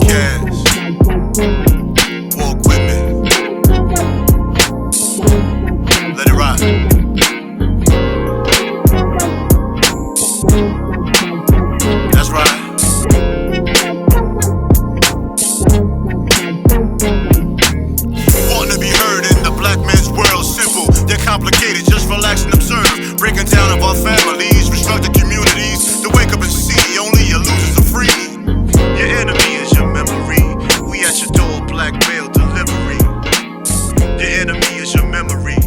podcast. Walk with me. Let it ride. That's right. Wanting to be heard in the black man's world, simple. They're complicated, just relax and observe. Breaking down of our families, restructured communities. To wake up and see only your losers are free. Your enemy is your memory. We at your door, black mail delivery. Your enemy is your memory.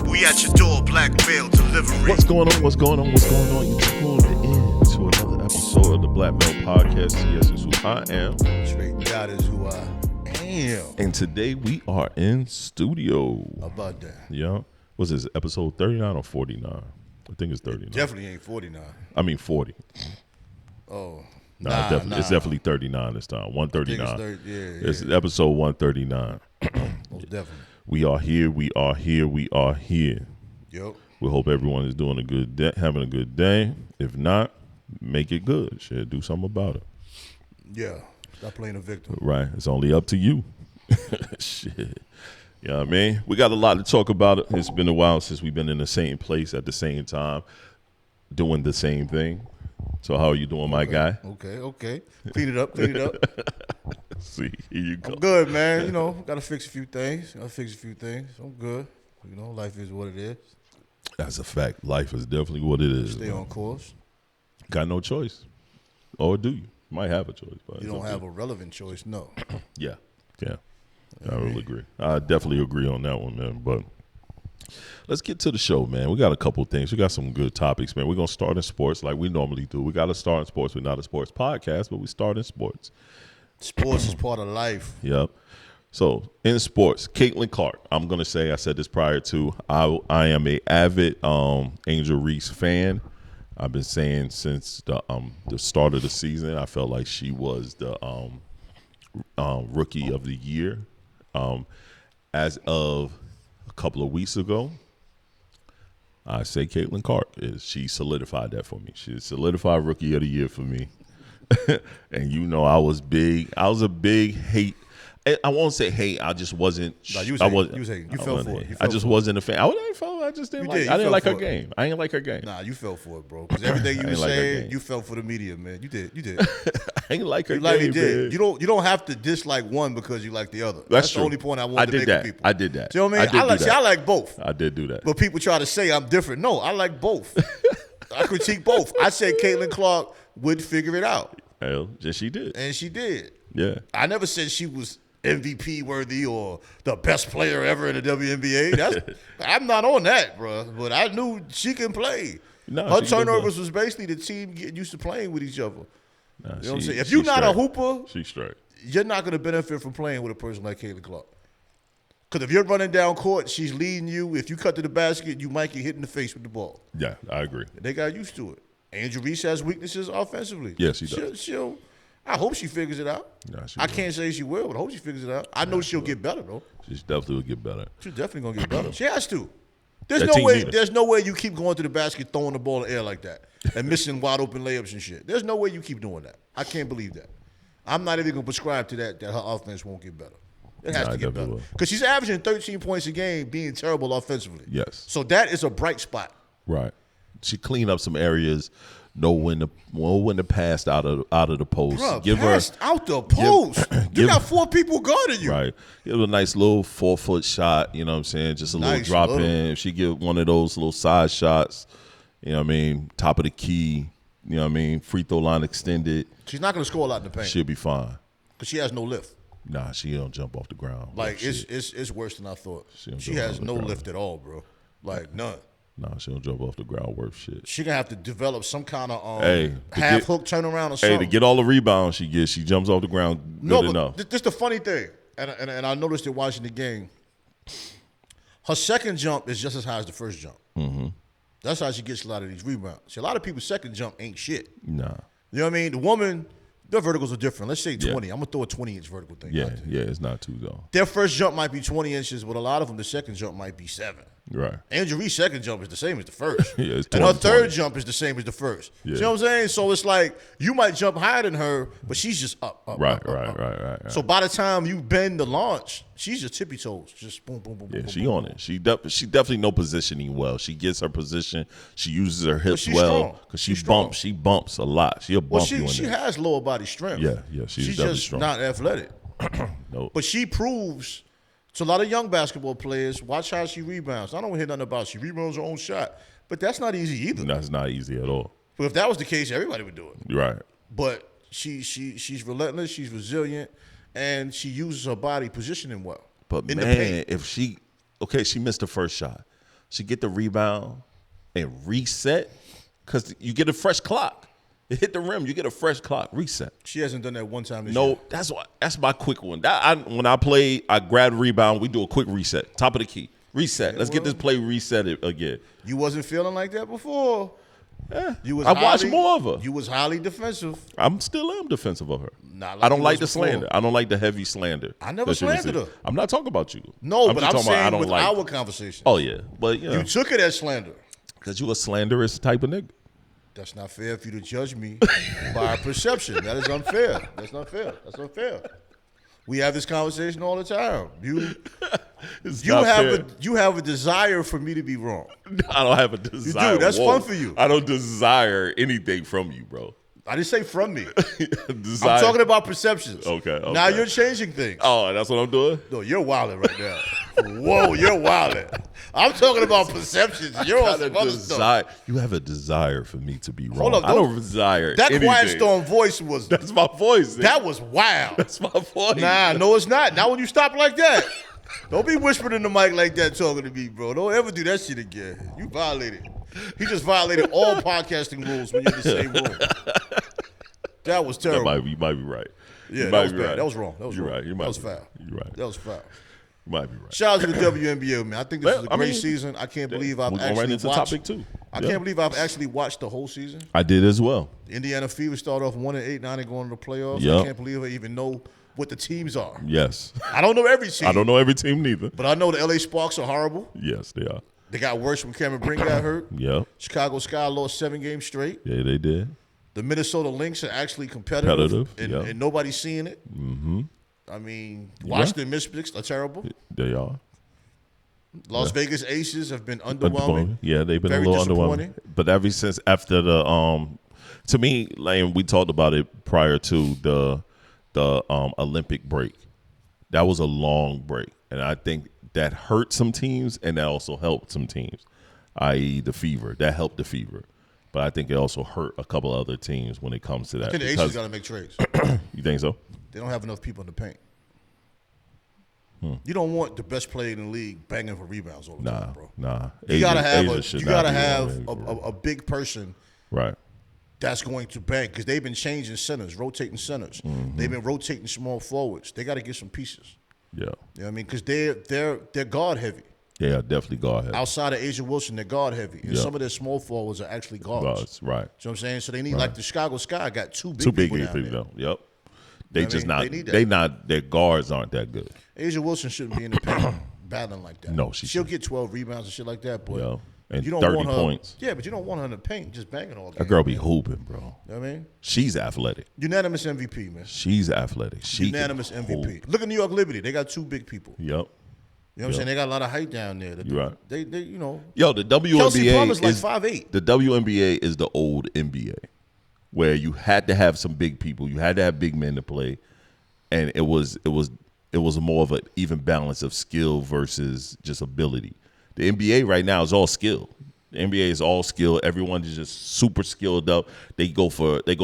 We at your door, black mail delivery. What's going on? What's going on? What's going on? You tuned in to another episode of the Black Mail Podcast. Yes, it's who I am. Tre-Dot is who I am. And today we are in studio. How about that? Yeah. Was this episode 39 or 49? I think it's 39. Definitely ain't 49. I mean 40. Oh. It's definitely 39 this time. 139. It's yeah. episode 139. Most definitely. We are here. We are here. We are here. Yep. We hope everyone is doing a good day, having a good day. If not, make it good. Shit, do something about it. Yeah. Stop playing a victim. Right. It's only up to you. Shit. You know what I mean? We got a lot to talk about. It's been a while since we've been in the same place at the same time, doing the same thing. So how are you doing, my guy? Okay. Clean it up. See, here you go. I'm good, man. You know, got to fix a few things. I'm good. You know, life is what it is. That's a fact. Life is definitely what it is. Stay on course. Got no choice. Or do you? Might have a choice. But you don't have a relevant choice, no. Yeah. I really agree. I definitely agree on that one, man. But let's get to the show, man. We got a couple things. We got some good topics, man. We're going to start in sports like we normally do. We got to start in sports. We're not a sports podcast, but we start in sports. Sports is part of life. Yep. So in sports, Caitlin Clark. I'm going to say, I said this prior to, I am a avid Angel Reese fan. I've been saying since the start of the season, I felt like she was the rookie of the year. As of a couple of weeks ago, I say Caitlin Clark she solidified that for me. She solidified rookie of the year for me. And you know, I was a big hate. I won't say hate. I just wasn't. No, you fell for it. I just wasn't a fan. I just didn't like. I didn't like her game. I didn't like her game. Nah, you fell for it, bro. Because everything you were saying, you fell for the media, man. You did. I ain't like her game. You did. Man. You don't have to dislike one because you like the other. That's true. The only point I wanted to make with people. I did that. You know what I mean? I like both. I did do that. But people try to say I'm different. No, I like both. I critique both. I said Caitlin Clark would figure it out. Hell, yes, she did. And she did. Yeah. I never said she was MVP worthy or the best player ever in the WNBA. I'm not on that, bro. But I knew she can play. No, her turnovers was basically the team getting used to playing with each other. Nah, you know what I'm saying? If you're not a hooper, she's straight. You're not going to benefit from playing with a person like Caitlin Clark. Because if you're running down court, she's leading you. If you cut to the basket, you might get hit in the face with the ball. Yeah, I agree. They got used to it. Angel Reese has weaknesses offensively. Yes, she does. I hope she figures it out. Nah, I can't say she will, but I hope she figures it out. I know she'll get better, though. She definitely will get better. She's definitely going to get better. She has to. There's no way you keep going to the basket, throwing the ball in the air like that, and missing wide open layups and shit. There's no way you keep doing that. I can't believe that. I'm not even going to prescribe to that her offense won't get better. It has to get better. Because she's averaging 13 points a game, being terrible offensively. Yes. So that is a bright spot. Right. She cleaned up some areas. Know when to pass out of the post. Bruh, out the post. You got four people guarding you. Right. Give her a nice little 4-foot shot. You know what I'm saying? Just a little drop in. If she get one of those little side shots, you know what I mean? Top of the key. You know what I mean? Free throw line extended. She's not going to score a lot in the paint. She'll be fine. Because she has no lift. Nah, she don't jump off the ground. Like, it's worse than I thought. She has no lift at all, bro. Like, none. Nah, she don't jump off the ground worth shit. She gonna have to develop some kind of half hook turnaround or something. Hey, to get all the rebounds she gets, she jumps off the ground good enough. This the funny thing, and I noticed it watching the game. Her second jump is just as high as the first jump. Mm-hmm. That's how she gets a lot of these rebounds. See, a lot of people's second jump ain't shit. Nah. You know what I mean? The woman, their verticals are different. Let's say 20. Yeah. I'm gonna throw a 20-inch vertical thing. Yeah, it's not too though. Their first jump might be 20 inches, but a lot of them, the second jump might be 7. Right. Angel Reese's second jump is the same as the first. Yeah, it's and her 20. third jump is the same as the first. Yeah. See what I'm saying? So it's like you might jump higher than her, but she's just up. Right. So by the time you bend the launch, she's just tippy toes. Just boom, boom, boom, Yeah, boom. she boom, on boom. it. She definitely know positioning well. She gets her position. She uses her hips she's well strong. because She's strong. She bumps a lot. She'll bump Well, you in she there. has lower body strength. Yeah, she's definitely just strong. not athletic. Nope. But she proves to a lot of young basketball players, watch how she rebounds. I don't hear nothing about she rebounds her own shot. But that's not easy either. That's not easy at all. But if that was the case, everybody would do it. Right. But she's relentless, she's resilient, and she uses her body positioning well. But in the man, paint. if she missed the first shot. She get the rebound and reset because you get a fresh clock. It hit the rim, you get a fresh clock, reset. She hasn't done that one time this year. No, that's my quick one. When I play, I grab rebound, we do a quick reset. Top of the key. Reset. Let's get this play reset again. You wasn't feeling like that before. Yeah. I watched more of her. You was highly defensive. I'm defensive of her. Not like I don't you like was the before. slander. I don't like the heavy slander. I never that she slandered received. her. I'm not talking about you. No, but just I'm talking about I saying don't with like. our conversation. Oh yeah, but You took it as slander. because you a slanderous type of nigga. That's not fair for you to judge me by perception. That is unfair. That's not fair. That's unfair. We have this conversation all the time. You have a desire for me to be wrong. I don't have a desire. You do. That's Whoa. fun for you. I don't desire anything from you, bro. I didn't say from me. Desire. I'm talking about perceptions. Okay. Now you're changing things. Oh, that's what I'm doing. No, you're wilding right now. Whoa, you're wilding. I'm talking about perceptions. You're on some other stuff. You have a desire for me to be wrong. Hold up, I don't desire That anything. Quiet Storm voice was. That's my voice. That was wild. That's my voice. Nah, no, it's not. Not when you stop like that. Don't be whispering in the mic like that talking to me, bro. Don't ever do that shit again. You violated. He just violated all podcasting rules when you're in the same room. That was terrible. You might be right. Yeah, you that was be bad. right. That was wrong. That was You're wrong. right. You might that was be foul. You're right. That was foul. You might be right. Shout out to the WNBA, man. I think this is a I great mean, season. I can't believe I've We're going actually right into watched. topic 2. I can't believe I've actually watched the whole season. I did as well. Indiana Fever started off 1-8, now they're going to the playoffs. Yep. I can't believe I even know what the teams are. Yes. I don't know every team. I don't know every team neither. But I know the LA Sparks are horrible. Yes, they are. They got worse when Cameron Brink got hurt. Yep. Chicago Sky lost 7 games straight. Yeah, they did. The Minnesota Lynx are actually competitive, yep. and nobody's seeing it. Mm-hmm. I mean, Washington Mystics are terrible. They are. Las Vegas Aces have been underwhelming. Yeah, they've been Very a little disappointing. underwhelming. But ever since after the to me, like we talked about it prior to the Olympic break. That was a long break, and I think that hurt some teams, and that also helped some teams, i.e. the Fever. That helped the Fever, but I think it also hurt a couple other teams when it comes to that. I think the Aces got to make trades. You think so? They don't have enough people in the paint. You don't want the best player in the league banging for rebounds all the time, bro. Nah. You gotta Asia have a big person right. that's going to bang because they've been changing centers, rotating centers. Mm-hmm. They've been rotating small forwards. They got to get some pieces. Yeah. You know what I mean? Because they're guard heavy. Yeah, definitely guard heavy. Outside of Asia Wilson, they're guard heavy, and Yeah. some of their small forwards are actually guards. Guards, right. You know what I'm saying? So they need like the Chicago Sky got two Too big big people down there. though. Yep. They You know what just I mean? not. They need that. They not. Their guards aren't that good. Asia Wilson shouldn't be in the paint battling like that. No, she'll get 12 rebounds and shit like that, but Yeah. And you don't 30 want her, points. Yeah, but you don't want her in the paint just banging all day. That girl be hooping, bro. You know what I mean? She's athletic. Unanimous MVP, man. She's athletic. She Unanimous can MVP. hoop. Look at New York Liberty. They got two big people. Yep. You know what I'm saying? They got a lot of height down there. You right. They you know. Yo, the Kelsey WNBA Plummer's like is 5'8". The WNBA is the old NBA, where you had to have some big people. You had to have big men to play, and it was more of an even balance of skill versus just ability. The NBA right now is all skill. The NBA is all skill. Everyone is just super skilled up. They go for. Like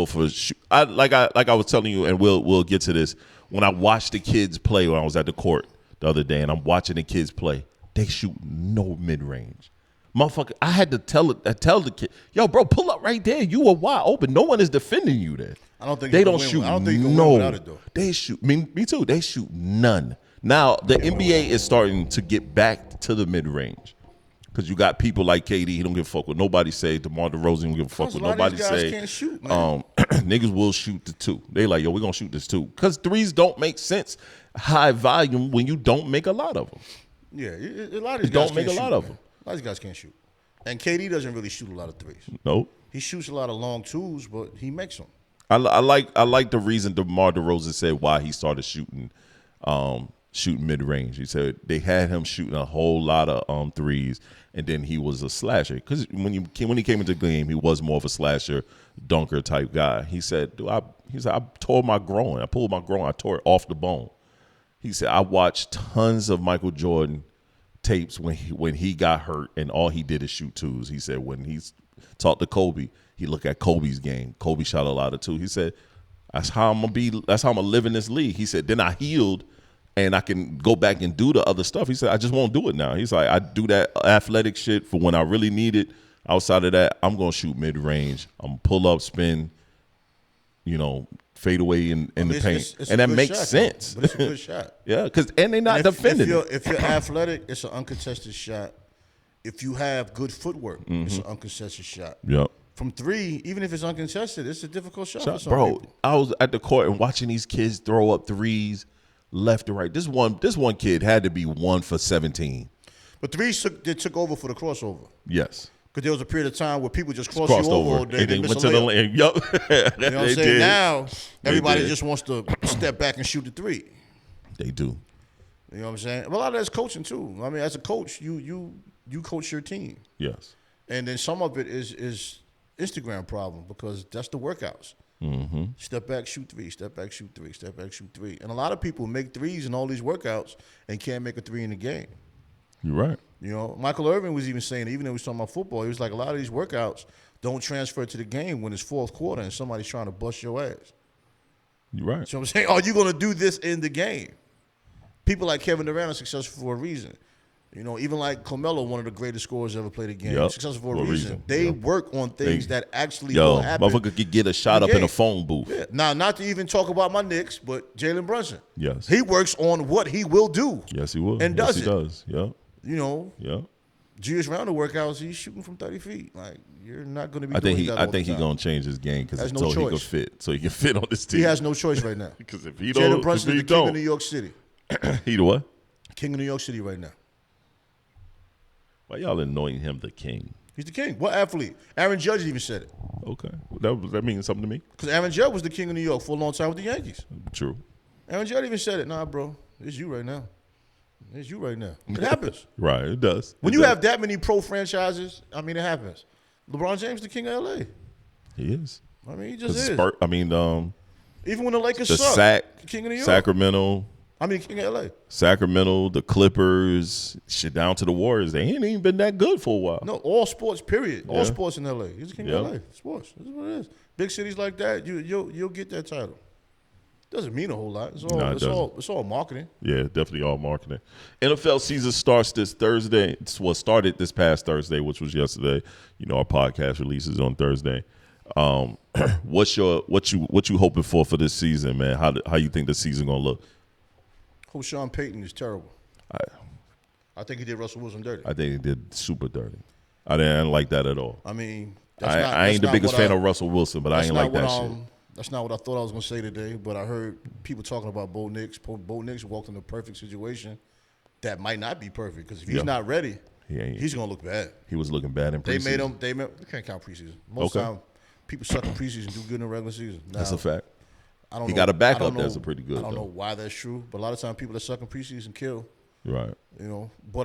I was telling you, and we'll get to this. When I watched the kids play when I was at the court the other day, and I'm watching the kids play, they shoot no mid range. Motherfucker, I had to tell the kid, yo, bro, pull up right there. You are wide open. No one is defending you there. I don't think they you don't can shoot. win. I don't think you can win without it, though. They shoot. Me too. They shoot none. Now the NBA is starting to get back to the mid range. Because you got people like KD, he don't give a fuck what nobody say. DeMar DeRozan don't give a fuck what nobody say. Can't shoot, man. Niggas will shoot the two. They like, yo, we're going to shoot this two. Because threes don't make sense high volume when you don't make a lot of them. Yeah, a lot of You these guys don't make a can't lot shoot, of man. them. A lot of these guys can't shoot. And KD doesn't really shoot a lot of threes. Nope. He shoots a lot of long twos, but he makes them. I like the reason DeMar DeRozan said why he started shooting mid range. He said they had him shooting a whole lot of threes, and then he was a slasher. Because when he came into the game, he was more of a slasher, dunker type guy. He said, I tore my groin. I pulled my groin. I tore it off the bone. He said, I watched tons of Michael Jordan tapes when he got hurt, and all he did is shoot twos. He said when he talked to Kobe, he looked at Kobe's game. Kobe shot a lot of twos. He said, that's how I'm gonna live in this league. He said, then I healed and I can go back and do the other stuff. He said, I just won't do it now. He's like, I do that athletic shit for when I really need it. Outside of that, I'm gonna shoot mid range. I'm gonna pull up, spin, fade away in the paint, and that makes sense. But it's a good shot. Yeah, and they're not defending. If you're athletic, it's an uncontested shot. If you have good footwork, it's an uncontested shot. Yep. From three, even if it's uncontested, it's a difficult shot for some bro, people. I was at the court and watching these kids throw up threes left and right. This one kid had to be 1 for 17. But threes took over for the crossover. Yes. Because there was a period of time where people just crossed you over all day. And they went to the lane. Yup. You know what I'm saying? Now, everybody just wants to step back and shoot the three. They do. You know what I'm saying? But a lot of that's coaching, too. I mean, as a coach, you coach your team. Yes. And then some of it is Instagram problem because that's the workouts. Mm-hmm. Step back, shoot three. Step back, shoot three. Step back, shoot three. And a lot of people make threes in all these workouts and can't make a three in the game. You're right. Michael Irvin was even saying, even though he was talking about football, he was like, a lot of these workouts don't transfer to the game when it's fourth quarter and somebody's trying to bust your ass. You're right. So I'm saying, are you going to do this in the game? People like Kevin Durant are successful for a reason. Even like Carmelo, one of the greatest scorers ever played a game, successful for a reason. They work on things that actually will happen. Motherfucker could get a shot up in a phone booth. Yeah. Now, not to even talk about my Knicks, but Jalen Brunson. Yes. He works on what he will do. Yes, he will. And does it. He does. Yeah. Yeah. Julius Randle workouts, he's shooting from 30 feet. Like, you're not going to be I doing that all the think he's time. going to change his game because no he can fit. So he can fit on this team. He has no choice right now. Because if he don't, Jalen Brunson is the king of New York City. He the what? King of New York City right now. Why y'all anointing him the king? He's the king. What athlete? Aaron Judge even said it. Okay. That means something to me? Because Aaron Judge was the king of New York for a long time with the Yankees. True. Aaron Judge even said it. Nah, bro. It's you right now. It's you right now. It happens. Right. It does. When you have that many pro franchises, I mean, it happens. LeBron James the king of L.A. He is. I mean, he just is. Even when the Lakers the suck, king of New York. Sacramento. I mean, king of L.A. Sacramento, the Clippers, shit down to the Warriors. They ain't even been that good for a while. No, all sports, period. All sports in L.A. He's the king of L.A. Sports. That's what it is. Big cities like that, you'll get that title. Doesn't mean a whole lot. It's all marketing. Yeah, definitely all marketing. NFL season starts this Thursday. Started this past Thursday, which was yesterday. Our podcast releases on Thursday. What you hoping for this season, man? How you think the season gonna look? Who Sean Payton is terrible. I think he did Russell Wilson dirty. I think he did super dirty. I didn't like that at all. I mean, I ain't the biggest fan of Russell Wilson, but I ain't like that shit. That's not what I thought I was going to say today, but I heard people talking about Bo Nix. Bo Nix walked in a perfect situation that might not be perfect because if he's not ready, he's going to look bad. He was looking bad in preseason. They can't count preseason. Most time, people suck in preseason, do good in the regular season. Now, that's a fact. He got a backup that's pretty good. I don't know why that's true, but a lot of times people that suck in preseason kill. Right. But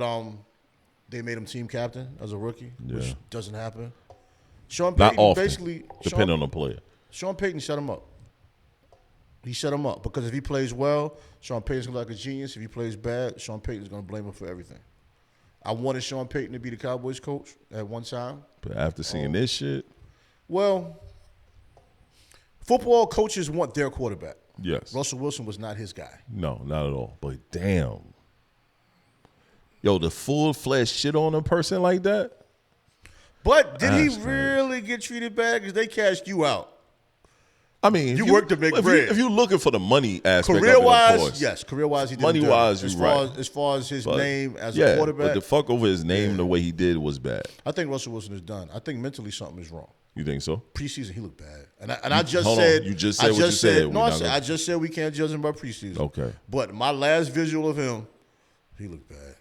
they made him team captain as a rookie, which doesn't happen. Sean Not Payton often, basically depending on the player. Sean Payton set him up. He set him up because if he plays well, Sean Payton's going to look like a genius. If he plays bad, Sean Payton's going to blame him for everything. I wanted Sean Payton to be the Cowboys coach at one time. But after seeing this shit. Well, football coaches want their quarterback. Yes. Russell Wilson was not his guy. No, not at all. But damn. Yo, the full-fledged shit on a person like that? But did he really get treated bad? Because they cashed you out. I mean, you worked to make bread. If you're looking for the money aspect career-wise, of it, yes. Career-wise, he did money-wise, you're right. As far as his name as a quarterback. But the fuck over his name the way he did was bad. I think Russell Wilson is done. I think mentally something is wrong. You think so? Preseason, he looked bad. And I just said. You just said what you said. No, I just said we can't judge him by preseason. Okay. But my last visual of him, he looked bad.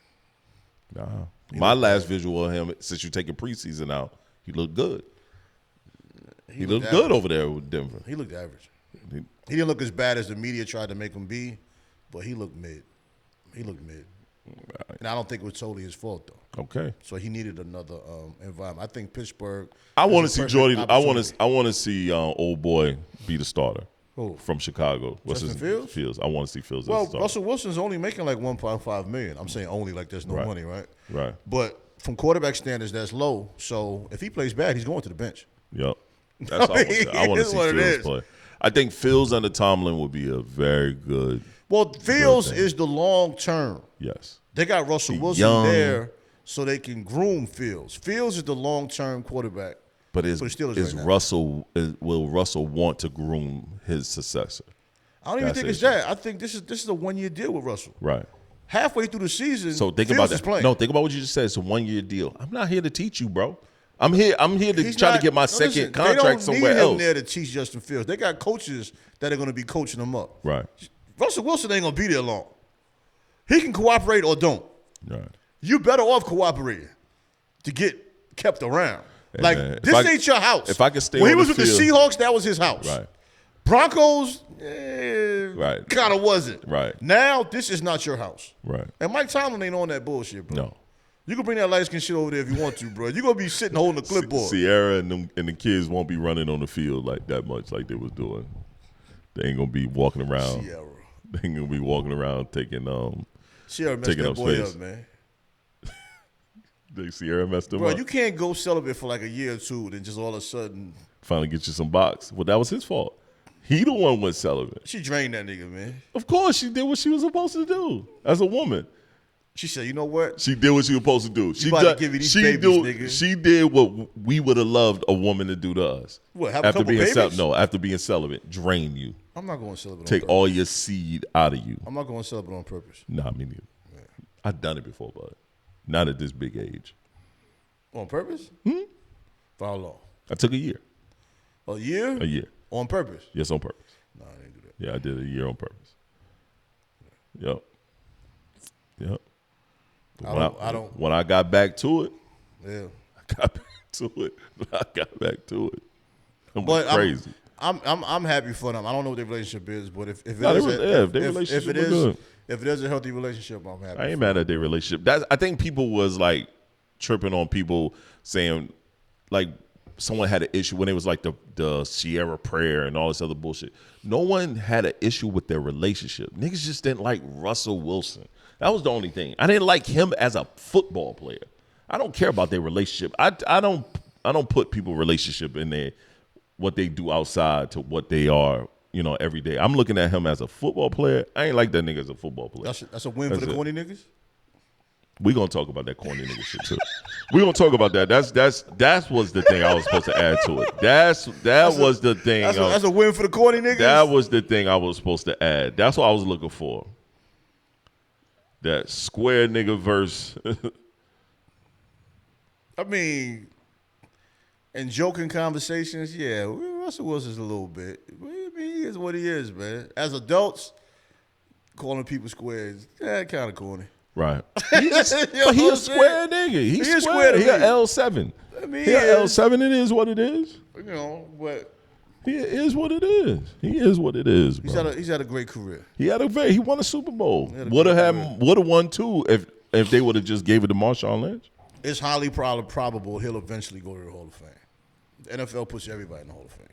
Nah. My last visual of him, since you're taking preseason out, he looked good. He looked good over there with Denver. He looked average. He didn't look as bad as the media tried to make him be, but he looked mid. Right. And I don't think it was totally his fault, though. Okay. So he needed another environment. I think Pittsburgh. I want to see Jordy. I want to see old boy be the starter. Who? From Chicago. What's his Fields? Fields. I want to see Fields. Well, as the starter. Russell Wilson's only making like $1.5 million. I'm saying only, like there's no money, right? Right. But from quarterback standards, that's low. So if he plays bad, he's going to the bench. Yep. That's what I want to see Fields play. I think Fields under Tomlin would be a very good. Well, Fields is the long term. Yes. They got Russell Wilson there so they can groom Fields. Fields is the long term quarterback. But will Russell want to groom his successor? I don't even think it's that. I think this is a 1 year deal with Russell. Right. Halfway through the season, so think Fields about is that. playing. No, think about what you just said. It's a 1 year deal. I'm not here to teach you, bro. I'm here to try to get my second contract somewhere else. They don't need him there to teach Justin Fields. They got coaches that are going to be coaching him up. Right. Russell Wilson ain't going to be there long. He can cooperate or don't. Right. You better off cooperating to get kept around. Hey, like, man, this ain't your house. If I could stay when on he was the with field, the Seahawks, that was his house. Right. Broncos, right. kind of wasn't. Right. Now, this is not your house. Right. And Mike Tomlin ain't on that bullshit, bro. No. You can bring that light skin shit over there if you want to, bro. You're going to be sitting holding the clipboard. Sierra and the kids won't be running on the field like that much like they was doing. They ain't going to be walking around. Sierra. They ain't going to be walking around taking Sierra messed taking that up boy space. up, man. Sierra messed him Bro, up. you can't go celibate for like a year or two, then just all of a sudden. Finally get you some box. Well, that was his fault. He the one went celibate. She drained that nigga, man. Of course, she did what she was supposed to do as a woman. She said, you know what? She did what she was supposed to do. About to give you these babies, nigga. She did what we would have loved a woman to do to us. What, have a couple babies? After being celibate, drain you. I'm not going celibate Take on purpose. all your seed out of you. I'm not going celibate on purpose. Nah, me neither. Yeah. I've done it before, but not at this big age. On purpose? For how long? I took a year. A year? A year. On purpose? Yes, on purpose. No, I didn't do that. Yeah, I did a year on purpose. Yep. When I got back to it, yeah, I got back to it. I'm crazy. I'm happy for them. I don't know what their relationship is, but if it is a healthy relationship, I'm happy. I ain't mad at their relationship. I think people was like tripping on people saying like someone had an issue when it was like the Sierra prayer and all this other bullshit. No one had an issue with their relationship. Niggas just didn't like Russell Wilson. That was the only thing. I didn't like him as a football player. I don't care about their relationship. I don't put people's relationship in there, what they do outside to what they are, every day. I'm looking at him as a football player. I ain't like that nigga as a football player. That's a win for the corny niggas? We gonna talk about that corny nigga shit too. We gonna talk about that. That was the thing I was supposed to add to it. That was the thing. That's a win for the corny niggas? That was the thing I was supposed to add. That's what I was looking for. That square nigga verse. I mean, in joking conversations, yeah, Russell Wilson's a little bit. I mean, he is what he is, man. As adults, calling people squares, kind of corny. Right. But he a square nigga. He a square. He a L7. I mean, he a L7. It is what it is. But he is what it is. He is what it is, bro. He's had a great career. He won a Super Bowl. Would have won two if they would have just gave it to Marshawn Lynch. It's highly probable he'll eventually go to the Hall of Fame. The NFL puts everybody in the Hall of Fame.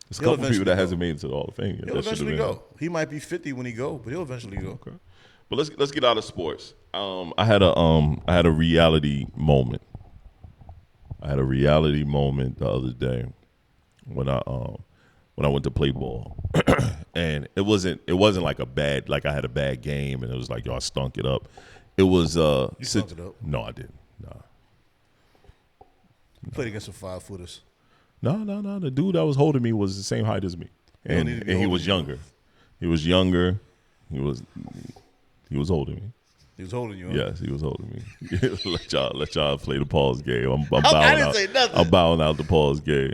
There's a couple people that hasn't made it to the Hall of Fame yet. He'll eventually go. He might be 50 when he go, but he'll eventually go. Okay. But let's get out of sports. I had a reality moment. I had a reality moment the other day when I went to play ball, and it wasn't like I had a bad game and it was like y'all stunk it up. It was you stunk it up? No, I didn't. Nah. You played against some 5-footers. No. The dude that was holding me was the same height as me, and he was younger. He was younger. He was holding me. He was holding you. Huh? Yes, he was holding me. let y'all play the pause game. I'm I bowing didn't out. say nothing. I'm bowing out the pause game.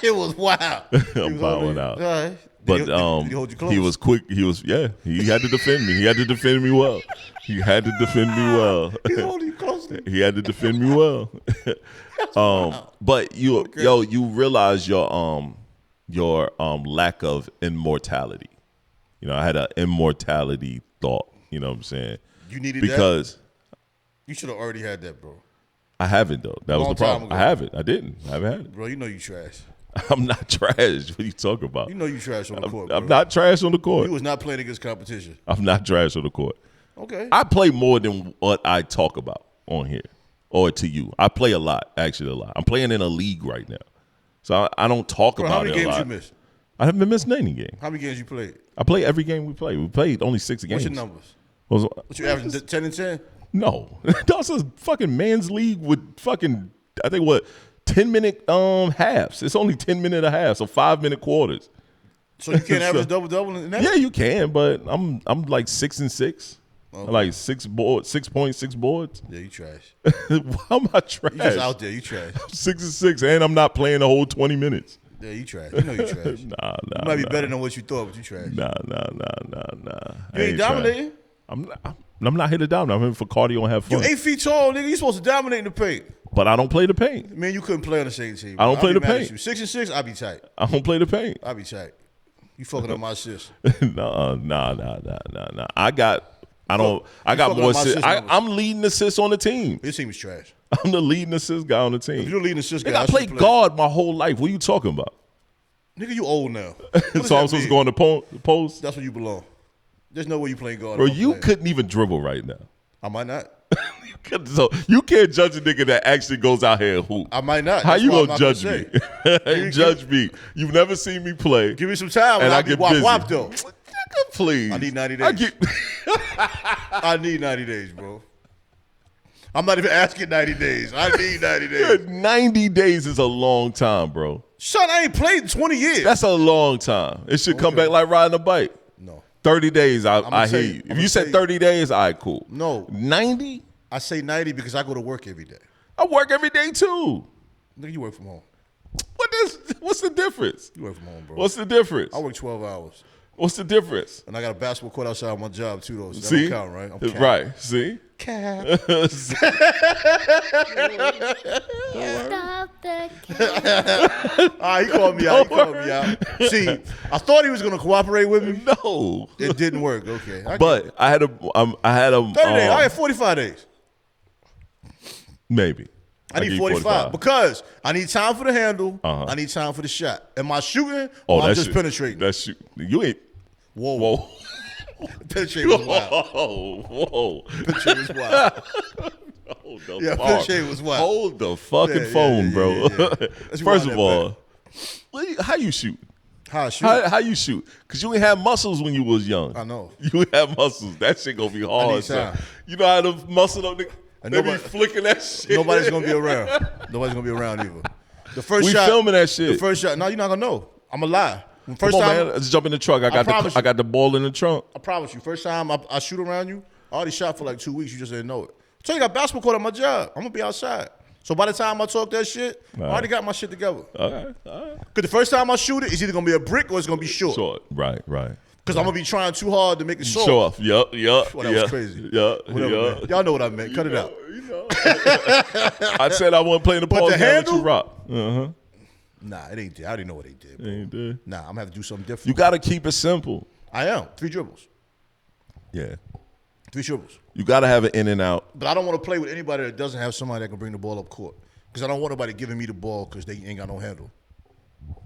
It was wild. I'm bowing out. All right. But did he hold you close? he was quick. He had to defend me. He had to defend me well. He had to defend me well. He's holding you close He had to defend me well. But you realize your lack of immortality. You know, I had an immortality thought. You know what I'm saying? You needed because you should have already had that, bro. I haven't though. That was the problem. I haven't. I didn't. I haven't had it. Bro, you know you trash. I'm not trash. What are you talking about? You know you trash on the court, bro. I'm not trash on the court. You was not playing against competition. I'm not trash on the court. Okay. I play more than what I talk about on here or to you. I play a lot, actually a lot. I'm playing in a league right now. So I don't talk about it a lot. How many games you missed? I haven't missed any game. How many games you played? I play every game we play. We played only 6 games. What's your numbers? What you averaging, 10 and 10? No. That's a fucking man's league with fucking, I think 10-minute halves. It's only 10-minute a half, so 5-minute quarters. So you can't average double in that? Yeah, you can, but I'm like 6 and 6. Okay. Like 6.6 boards. Yeah, you trash. Why am I trash? You just out there, you trash. 6 and 6, and I'm not playing the whole 20 minutes. Yeah, you trash. You know you trash. You might be better than what you thought, but you trash. Nah. You ain't dominating? I'm not here to dominate. I'm here for cardio and have fun. You 8 feet tall, nigga. You supposed to dominate in the paint. But I don't play the paint. Man, you couldn't play on the same team. I don't play the paint. 6 and 6, I'll be tight. I don't play the paint. I'll be tight. You fucking up my assists. Nah. I got more assists. I'm leading assists on the team. This team is trash. I'm the leading assist guy on the team. If you're leading assist guy, I played guard my whole life. What are you talking about? Nigga, you old now. So I'm supposed to go on the post? That's where you belong. There's no way you playing guard. Bro, you couldn't even dribble right now. I might not. So you can't judge a nigga that actually goes out here and hoop. I might not. How you gonna judge me? Judge me. You've never seen me play. Give me some time and I get busy. Wop though. Please. I need 90 days. I need 90 days, bro. I'm not even asking 90 days. I need 90 days. 90 days is a long time, bro. Son, I ain't played in 20 years. That's a long time. It should come back like riding a bike. No. 30 days, I hear you. If you said 30 days, all right, cool. No. 90? I say 90 because I go to work every day. I work every day too. Nigga, you work from home. What's the difference? You work from home, bro. What's the difference? I work 12 hours. What's the difference? And I got a basketball court outside my job too, though. So see? That don't count, right? I'm capped. Right. See? Cap. Stop the cap. All right, he called me out. See, I thought he was gonna cooperate with me. No, it didn't work. Okay, I had a 30 days. I had 45 days. Maybe. I need 45 because I need time for the handle. I need time for the shot. Am I shooting or I'm just penetrating? That's you ain't. Whoa. Penetrating was wild. Whoa. Penetrating was wild. Penetrating was wild. Hold the fucking phone, bro. Yeah. First of all, how you shoot? How I shoot? How you shoot? Because you ain't have muscles when you was young. I know. You ain't have muscles. That shit gonna be hard. Son. You know how to muscle up, nigga? They be flicking that shit. Nobody's gonna be around. Nobody's gonna be around either. The first we shot. We filming that shit. The first shot. No, you're not gonna know. I'm gonna lie. First Come on, time, man. Let's jump in the truck. I got the ball in the trunk. I promise you. First time I shoot around you, I already shot for like 2 weeks. You just didn't know it. So you got basketball court on my job. I'm gonna be outside. So by the time I talk that shit, I already got my shit together. All right. Because the first time I shoot it, it's either gonna be a brick or it's gonna be short. Right. Because I'm gonna be trying too hard to make it short. Show off. Yup. Well, that was crazy. Whatever, y'all know what I meant. Cut it out. I said I wasn't playing the ball. But the handle, you rock. Nah, it ain't there. I already know what they did. Bro. Ain't there. Nah, I'm gonna have to do something different. You gotta keep it simple. I am 3 dribbles. Yeah. 3 dribbles. You gotta have it in and out. But I don't want to play with anybody that doesn't have somebody that can bring the ball up court. Because I don't want nobody giving me the ball because they ain't got no handle.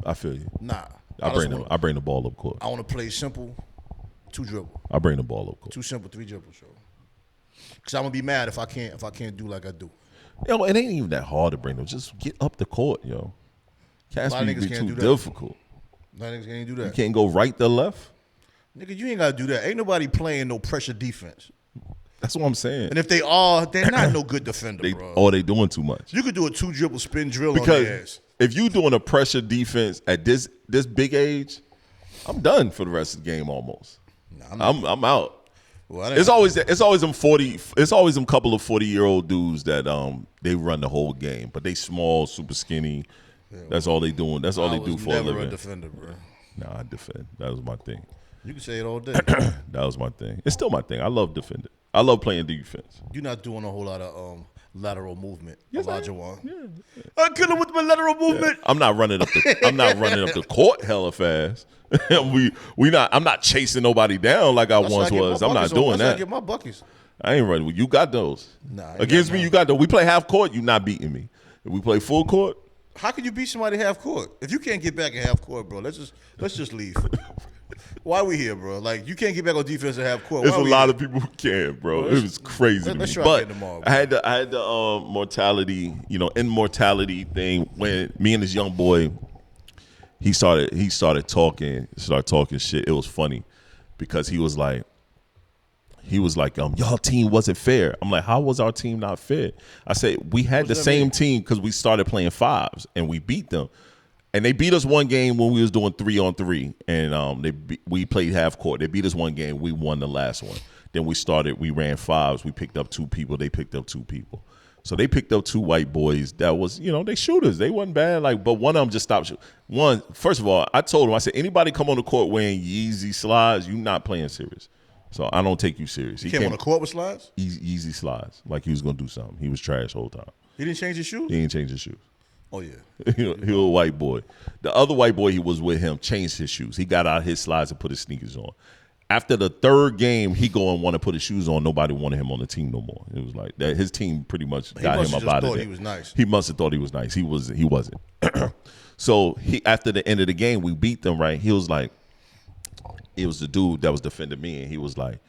I feel you. Nah. I bring the ball up court. I want to play simple, 2 dribble. I bring the ball up court. 2 simple, 3 dribbles, yo. Because I'm gonna be mad if I can't do like I do. Yo, it ain't even that hard to bring them. Just get up the court, yo. Can't be too difficult. A lot of niggas can't do that. You can't go right to left. Nigga, you ain't gotta do that. Ain't nobody playing no pressure defense. That's what I'm saying. And if they are, they're not no good defender, bro. Or they doing too much. You could do a 2 dribble spin drill on their ass. If you doing a pressure defense at this big age, I'm done for the rest of the game almost. Nah, I'm out. Well, it's always them 40. It's always them couple of 40-year-old dudes that they run the whole game, but they small, super skinny. Yeah, that's all they doing. That's all they do for a living. Never a defender, bro. Nah, I defend. That was my thing. You can say it all day. That was my thing. It's still my thing. I love defending. I love playing defense. You're not doing a whole lot of lateral movement. Yes, Elijah Wan. I kill him with my lateral movement. I'm not running up the court hella fast. I'm not chasing nobody down like I once was. I'm not doing that. I get my buckets. I ain't running. You got those. Nah, against me, you got those. We play half court, you not beating me. If we play full court, how can you beat somebody half court? If you can't get back in half court, bro, let's just leave. Why are we here, bro? Like, you can't get back on defense at half court. There's a lot of people who can, bro. It was crazy. Let's to me. try But tomorrow, I had the mortality, immortality thing when me and this young boy, he started talking shit. It was funny because he was like, y'all team wasn't fair. I'm like, how was our team not fair? I said, we had the same team because we started playing fives and we beat them. And they beat us one game when we was doing 3-on-3, and we played half court. They beat us one game. We won the last one. Then we ran fives. We picked up 2 people. They picked up 2 people. So they picked up 2 white boys that was, they shooters. They wasn't bad. But one of them just stopped shooting. First of all, I told him, I said, anybody come on the court wearing Yeezy slides, you not playing serious. So I don't take you serious. He came on the court with slides? Easy slides, like he was going to do something. He was trash the whole time. He didn't change his shoes? He didn't change his shoes. Oh, yeah. He was a white boy. The other white boy he was with him changed his shoes. He got out his slides and put his sneakers on. After the 3rd game, he go and want to put his shoes on. Nobody wanted him on the team no more. It was like that. His team pretty much got him up out of there. He was nice. He must have thought he was nice. He wasn't. So after the end of the game, we beat them, right? He was like, it was the dude that was defending me, and he was like,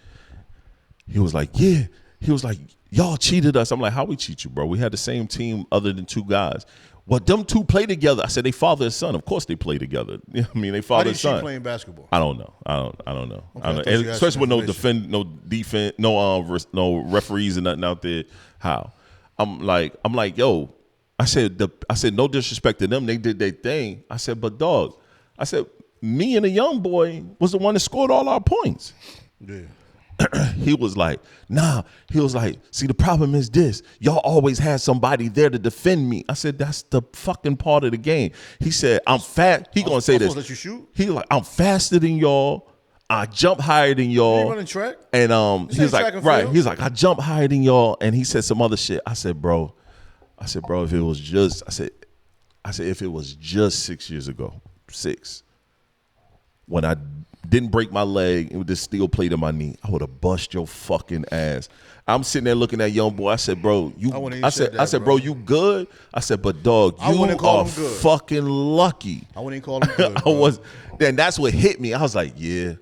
yeah. He was like, y'all cheated us. I'm like, how we cheat you, bro? We had the same team other than 2 guys. Well, them 2 play together. I said, they father and son. Of course they play together. I mean, they father and son. Why did she playing basketball? I don't know. I don't know. Okay, And especially with no defense, no referees and nothing out there. How? I'm like, yo. I said, no disrespect to them. They did their thing. I said, but dog. I said, me and the young boy was the one that scored all our points. Yeah. He was like, nah. He was like, see, the problem is this. Y'all always had somebody there to defend me. I said, that's the fucking part of the game. He said, I'm fat. He gonna say this. Let you shoot? He like, I'm faster than y'all. I jump higher than y'all. You running track? And he's like, right. He's like, I jump higher than y'all. And he said some other shit. I said, bro, if it was just, if it was just 6 years ago, 6, when I didn't break my leg with this steel plate in my knee, I would have bust your fucking ass. I'm sitting there looking at young boy. I said, bro, I said, bro, you good? I said, but dog, you are fucking lucky. I wouldn't even call him good. Then that's what hit me. I was like, yeah.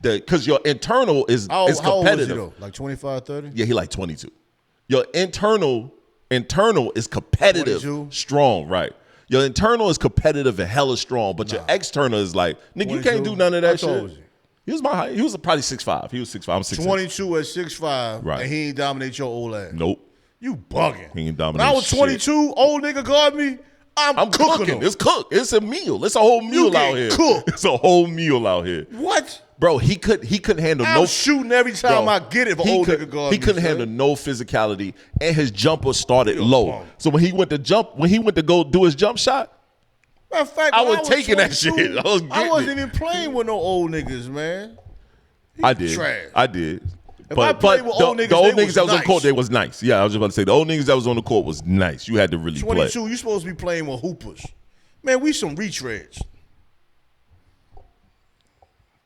Because your internal is competitive. How old was he though? Like 25, 30? Yeah, he like 22. Your internal is competitive, 22? Strong, right? Your internal is competitive and hella strong, but your external is like, nigga, you can't do none of that shit. He was my height. He was probably 6'5". He was 6'5". I'm 6'6". 22 at 6'5", right? And he ain't dominate your old ass. Nope. You bugging. He ain't dominate. When I was 22, shit. Old nigga guard me. I'm cooking. It's cooked. It's a meal. It's a whole meal out here. Cooked. It's a whole meal out here. What? Bro, he couldn't handle I'm shooting every time I get it for old nigga guard me. He couldn't handle no physicality, and his jumper started low. So when he went to go do his jump shot, matter of fact, I was taking that shit. I wasn't even playing with no old niggas, man. I did. Trash. I did. If I played with old niggas, the old niggas that was nice. on the court, they was nice. Yeah, I was just about to say the old niggas that was on the court was nice. You had to really 22, play. You supposed to be playing with hoopers. Man, we some retreads.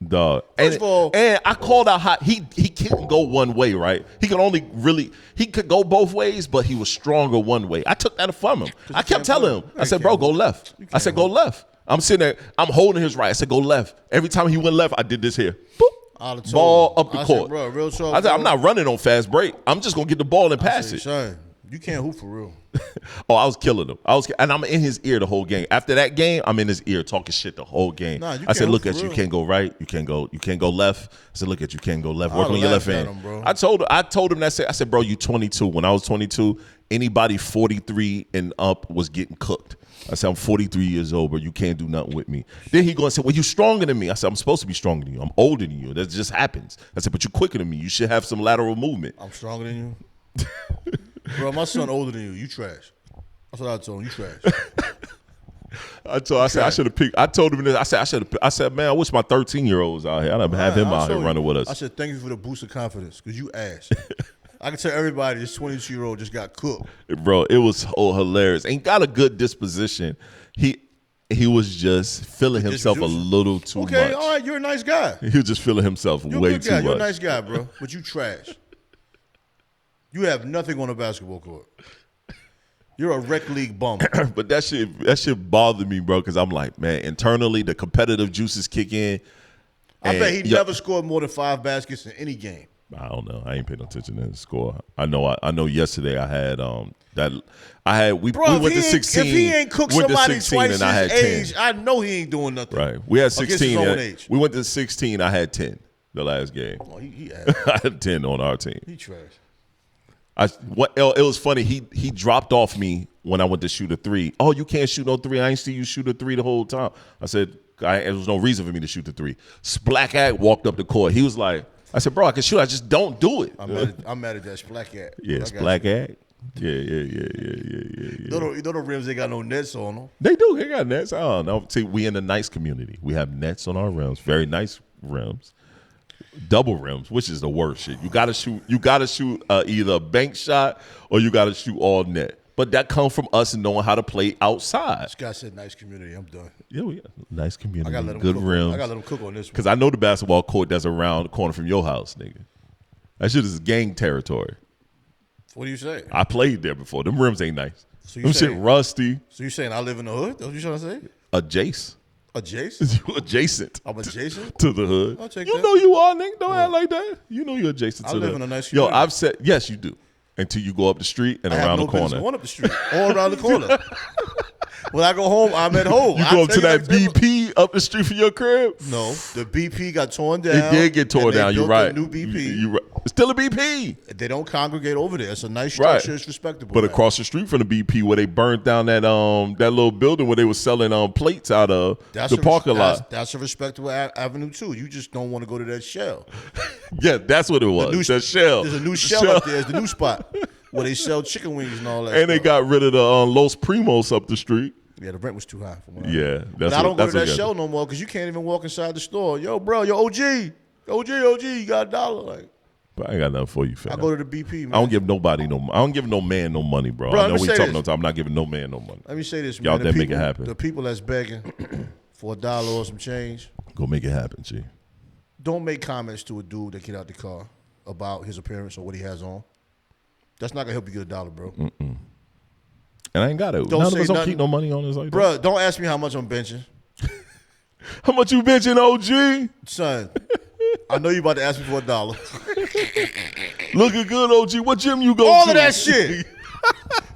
Dog. First of all, and I called out how he couldn't go one way, right? He could go both ways, but he was stronger one way. I took that from him. I kept telling him. I said, bro, go left. I said, go left. I'm sitting there. I'm holding his right. I said, go left. Every time he went left, I did this here. Boop. Ball up the court. Said, bro, real talk, I said, I'm not running on fast break. I'm just going to get the ball and pass it. Son, you can't hoop for real. Oh, I was killing him. And I'm in his ear the whole game. After that game, I'm in his ear talking shit the whole game. I said, look at you. You can't go right. You can't go left. I said, look at you. Can't go left. Work on your left hand. I told him that. I said, bro, you 22. When I was 22, anybody 43 and up was getting cooked. I said, I'm 43 years old, but you can't do nothing with me. Then he going to say, well, you stronger than me. I said, I'm supposed to be stronger than you. I'm older than you. That just happens. I said, but you quicker than me. You should have some lateral movement. I'm stronger than you? Bro, my son older than you. You trash. That's what I told him. You trash. I should have picked. I told him this. I said, man, I wish my 13-year-old was out here. I'd have him out here running with us. I said, thank you for the boost of confidence, because you ass. I can tell everybody this 22-year-old just got cooked. Bro, it was so hilarious. Ain't got a good disposition. He was just feeling himself a little too much. Okay, all right, you're a nice guy. He was just feeling himself You're way a good too guy. much. You're a nice guy, bro. But you trash. You have nothing on a basketball court. You're a rec league bum. But that shit bothered me, bro, because I'm like, man, internally the competitive juices kick in. I bet he never scored more than 5 baskets in any game. I don't know. I ain't paying attention to the score. I know. Yesterday I had we went to 16. If he ain't cooked somebody twice and I had his age, 10. I know he ain't doing nothing. Right. We had 16. His own age. We went to 16. I had 10 the last game. Oh, he I had 10 on our team. He trash. It was funny. He dropped off me when I went to shoot a 3. Oh, you can't shoot no 3. I ain't see you shoot a 3 the whole time. I said there was no reason for me to shoot the 3. Black Act walked up the court. He was like, I said, bro, I can shoot. I just don't do it. I'm mad at that Black Act. Yeah, it's Black Act. Yeah. You know the rims ain't got no nets on them. They do. They got nets. I don't know. See, we in a nice community. We have nets on our rims. Very nice rims. Double rims, which is the worst shit. You gotta shoot either a bank shot or you gotta shoot all net. But that comes from us knowing how to play outside. This guy said nice community. I'm done. Yeah, nice community. I gotta let him good cook rims. I gotta let him cook on this one. Because I know the basketball court that's around the corner from your house, nigga. That shit is gang territory. What do you say? I played there before. Them rims ain't nice. So Them shit rusty. So you saying I live in the hood? That's what you trying to say? Adjacent. Adjacent? You adjacent. I'm adjacent? To the hood. I'll take you that. know you are, nigga. Don't act like that. You know you're adjacent I to the live in a nice Yo, community. I've said, yes, you do. Until you go up the street and around the corner. Going up the street. All around the corner. When I go home, I'm at home. You go up to that BP up the street from your crib? No, the BP got torn down. It did get torn down. You're right. A new BP. You right. It's still a BP. They don't congregate over there. It's a nice structure. Right. It's respectable. But across the street from the BP, where they burned down that little building where they were selling plates out of the parking lot. That's a respectable avenue too. You just don't want to go to that shell. Yeah, that's what it was. That shell. There's a new shell up there. It's the new spot where they sell chicken wings and all that. And they got rid of the Los Primos up the street. Yeah, the rent was too high for me. Yeah, but I don't go to that shell no more because you can't even walk inside the store. Yo, bro, yo, OG, you got $1. Like, but I ain't got nothing for you, fam. I go to the BP, man. I don't give nobody I don't give no man no money, bro. I know we talking no time. I'm not giving no man no money. Let me say this, man. Y'all didn't make it happen. The people that's begging for $1 or some change, go make it happen, G. Don't make comments to a dude that get out the car about his appearance or what he has on. That's not gonna help you get $1, bro. Mm-mm. And I ain't got it. None of us don't keep no money on this like bro, that. Don't ask me how much I'm benching. How much you benching, OG? Son, I know you about to ask me for $1. Looking good, OG. What gym you go to? All of that shit.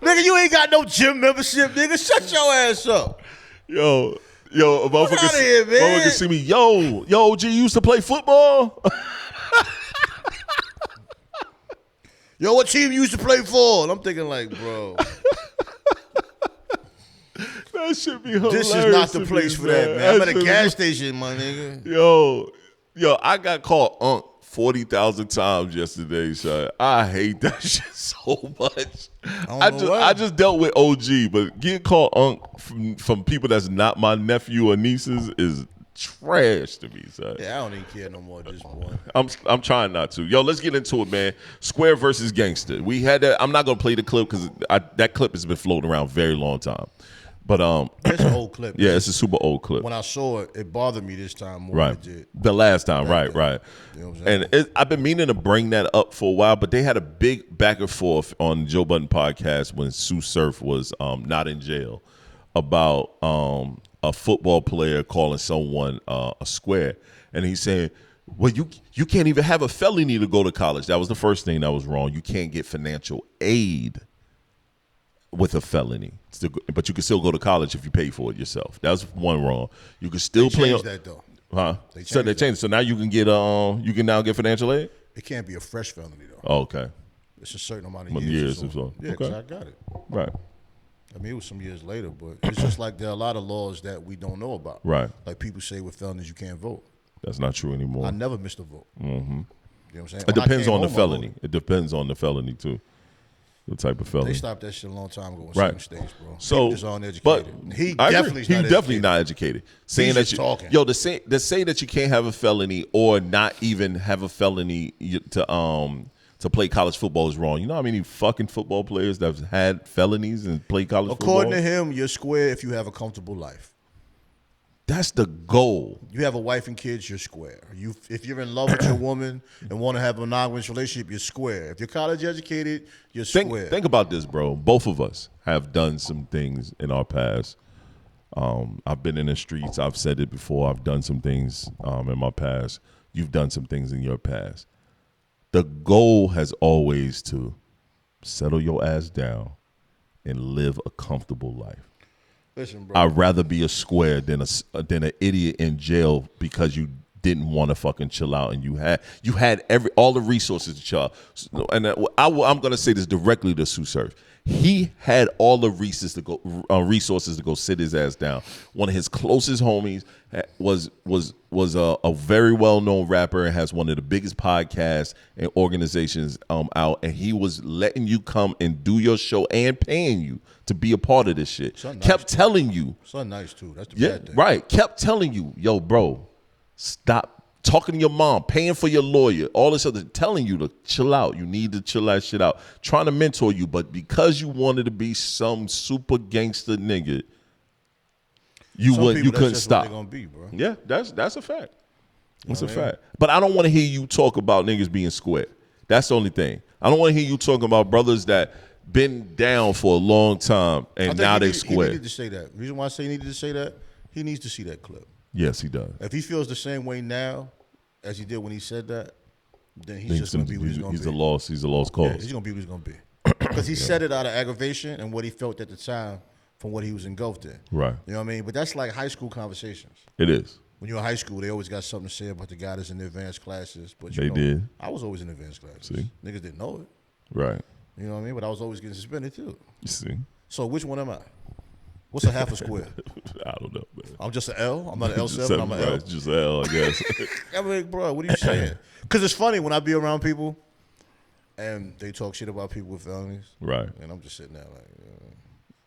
Nigga, you ain't got no gym membership, nigga. Shut your ass up. Yo, a motherfucker see me. Yo, OG, you used to play football? Yo, what team you used to play for? And I'm thinking like, bro. That should be hilarious. This is not the place for that, man. I'm at a gas station, my nigga. Yo, I got called Unc 40,000 times yesterday, son. I hate that shit so much. I just dealt with OG, but getting called Unc from people that's not my nephew or nieces is trash to me, son. Yeah, I don't even care no more at this point. I'm trying not to. Yo, let's get into it, man. Square versus Gangster. We had that. I'm not gonna play the clip because that clip has been floating around a very long time. But it's an old clip. Yeah, it's a super old clip. When I saw it, it bothered me this time more right. than it did. The last time, right. You know what I'm saying? And I've been meaning to bring that up for a while, but they had a big back and forth on Joe Budden podcast when Sue Surf was not in jail about a football player calling someone a square, and he's saying, well, you can't even have a felony to go to college. That was the first thing that was wrong. You can't get financial aid with a felony, but you can still go to college if you pay for it yourself. That's one wrong. You can still play. Changed that though. Huh? They changed. So now you can get you can now get financial aid. It can't be a fresh felony though. Oh, okay. It's a certain amount of years or so. Yeah, because I got it. Right. I mean, it was some years later, but it's just like there are a lot of laws that we don't know about. Right. Like people say with felonies you can't vote. That's not true anymore. I never missed a vote. Mm-hmm. You know what I'm saying? It depends on the felony. It depends on the felony too. The type of felony. They stopped that shit a long time ago in certain states, bro. So, just uneducated. but he definitely not educated. Saying He's that just talking. to say that you can't have a felony or not even have a felony to to play college football is wrong. You know how many fucking football players that have had felonies and played college football? According to him, you're square if you have a comfortable life. That's the goal. You have a wife and kids, you're square. If you're in love with your woman and want to have a monogamous relationship, you're square. If you're college educated, you're square. Think about this, bro. Both of us have done some things in our past. I've been in the streets. I've said it before. I've done some things in my past. You've done some things in your past. The goal has always to settle your ass down and live a comfortable life. Listen, bro. I'd rather be a square than an idiot in jail because you didn't want to fucking chill out and you had all the resources to chill out. And I'm gonna say this directly to Sue Surf. He had all the resources to go sit his ass down. One of his closest homies was a very well known rapper and has one of the biggest podcasts and organizations out, and he was letting you come and do your show and paying you to be a part of this shit. Kept telling you, son, nice too. That's the bad thing. Right. Kept telling you, yo, bro, stop talking to your mom, paying for your lawyer, all this other, telling you to chill out. You need to chill that shit out. Trying to mentor you, but because you wanted to be some super gangster nigga, you couldn't stop. What they gonna be, bro. Yeah, that's a fact. That's a fact. But I don't want to hear you talk about niggas being square. That's the only thing. I don't want to hear you talking about brothers that been down for a long time and now they square. He needed to say that. The reason why I say he needed to say that, he needs to see that clip. Yes, he does. If he feels the same way now as he did when he said that, then he's just going to be what he's going to be. He's a lost cause. Yeah, he's going to be what he's going to be. Because he said it out of aggravation and what he felt at the time from what he was engulfed in. Right. You know what I mean? But that's like high school conversations. It is. When you're in high school, they always got something to say about the guy that's in the advanced classes. But They did. I was always in advanced classes. See? Niggas didn't know it. Right. You know what I mean? But I was always getting suspended too. You see? So which one am I? What's a half a square? I don't know, man. I'm just an L? I'm not an L7, I'm an L. Right, just an L, I guess. I'm like, bro, what are you saying? Because it's funny when I be around people and they talk shit about people with felonies. Right. And I'm just sitting there like,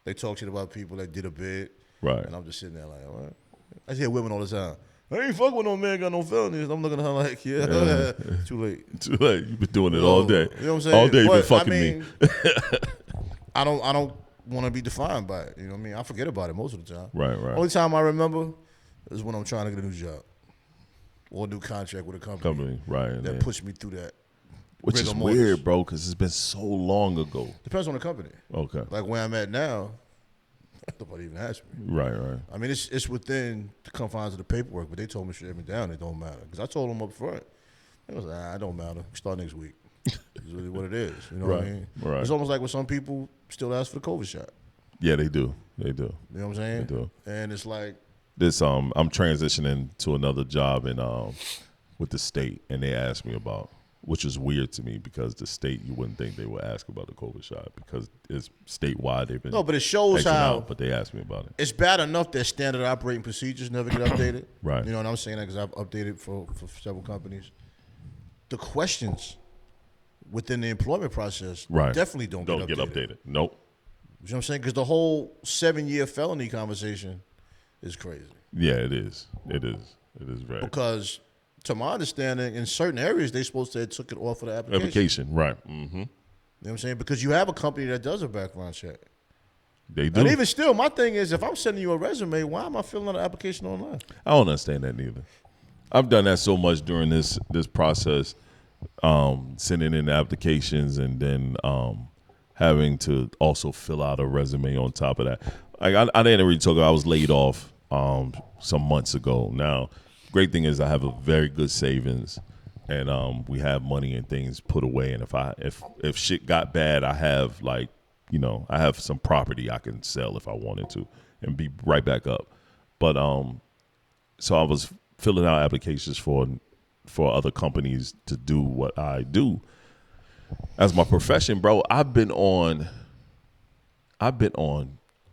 they talk shit about people that did a bid. Right. And I'm just sitting there like, what? I hear women all the time. I ain't fuck with no man got no felonies. I'm looking at her like, yeah. Too late. Too late. You've been doing it all day. You know what I'm saying? All day you've been But, fucking I mean, me. I don't want to be defined by it. You know what I mean? I forget about it most of the time. Right. Only time I remember is when I'm trying to get a new job or a new contract with a company. Right. That pushed me through that. Which is weird, bro, because it's been so long ago. Depends on the company. Okay. Like where I'm at now, nobody even asked me. Right. I mean, it's within the confines of the paperwork, but they told me shut me down. It don't matter. Because I told them up front. They was like, it don't matter. Start next week. It's really what it is. You know what I mean? Right. It's almost like when some people still ask for the COVID shot. Yeah, they do. You know what I'm saying? They do. And it's like, This I'm transitioning to another job in with the state, and they asked me about, which is weird to me because the state, you wouldn't think they would ask about the COVID shot because it's statewide. They've been no, but it shows how. But they asked me about it. It's bad enough that standard operating procedures never get updated. Right. You know what I'm saying? Because I've updated for several companies. The questions within the employment process definitely don't get updated. Nope. You know what I'm saying? Because the whole 7-year felony conversation is crazy. Yeah, it is. It is very. Because to my understanding, in certain areas, they're supposed to have took it off of the application. Right. Mm-hmm. You know what I'm saying? Because you have a company that does a background check. They do. And even still, my thing is, if I'm sending you a resume, why am I filling out an application online? I don't understand that neither. I've done that so much during this process, sending in applications and then having to also fill out a resume on top of that. Like I didn't really talk about, I was laid off some months ago. Now, great thing is I have a very good savings, and we have money and things put away. And if shit got bad, I have I have some property I can sell if I wanted to and be right back up. But so I was filling out applications for other companies to do what I do as my profession, bro. I've been on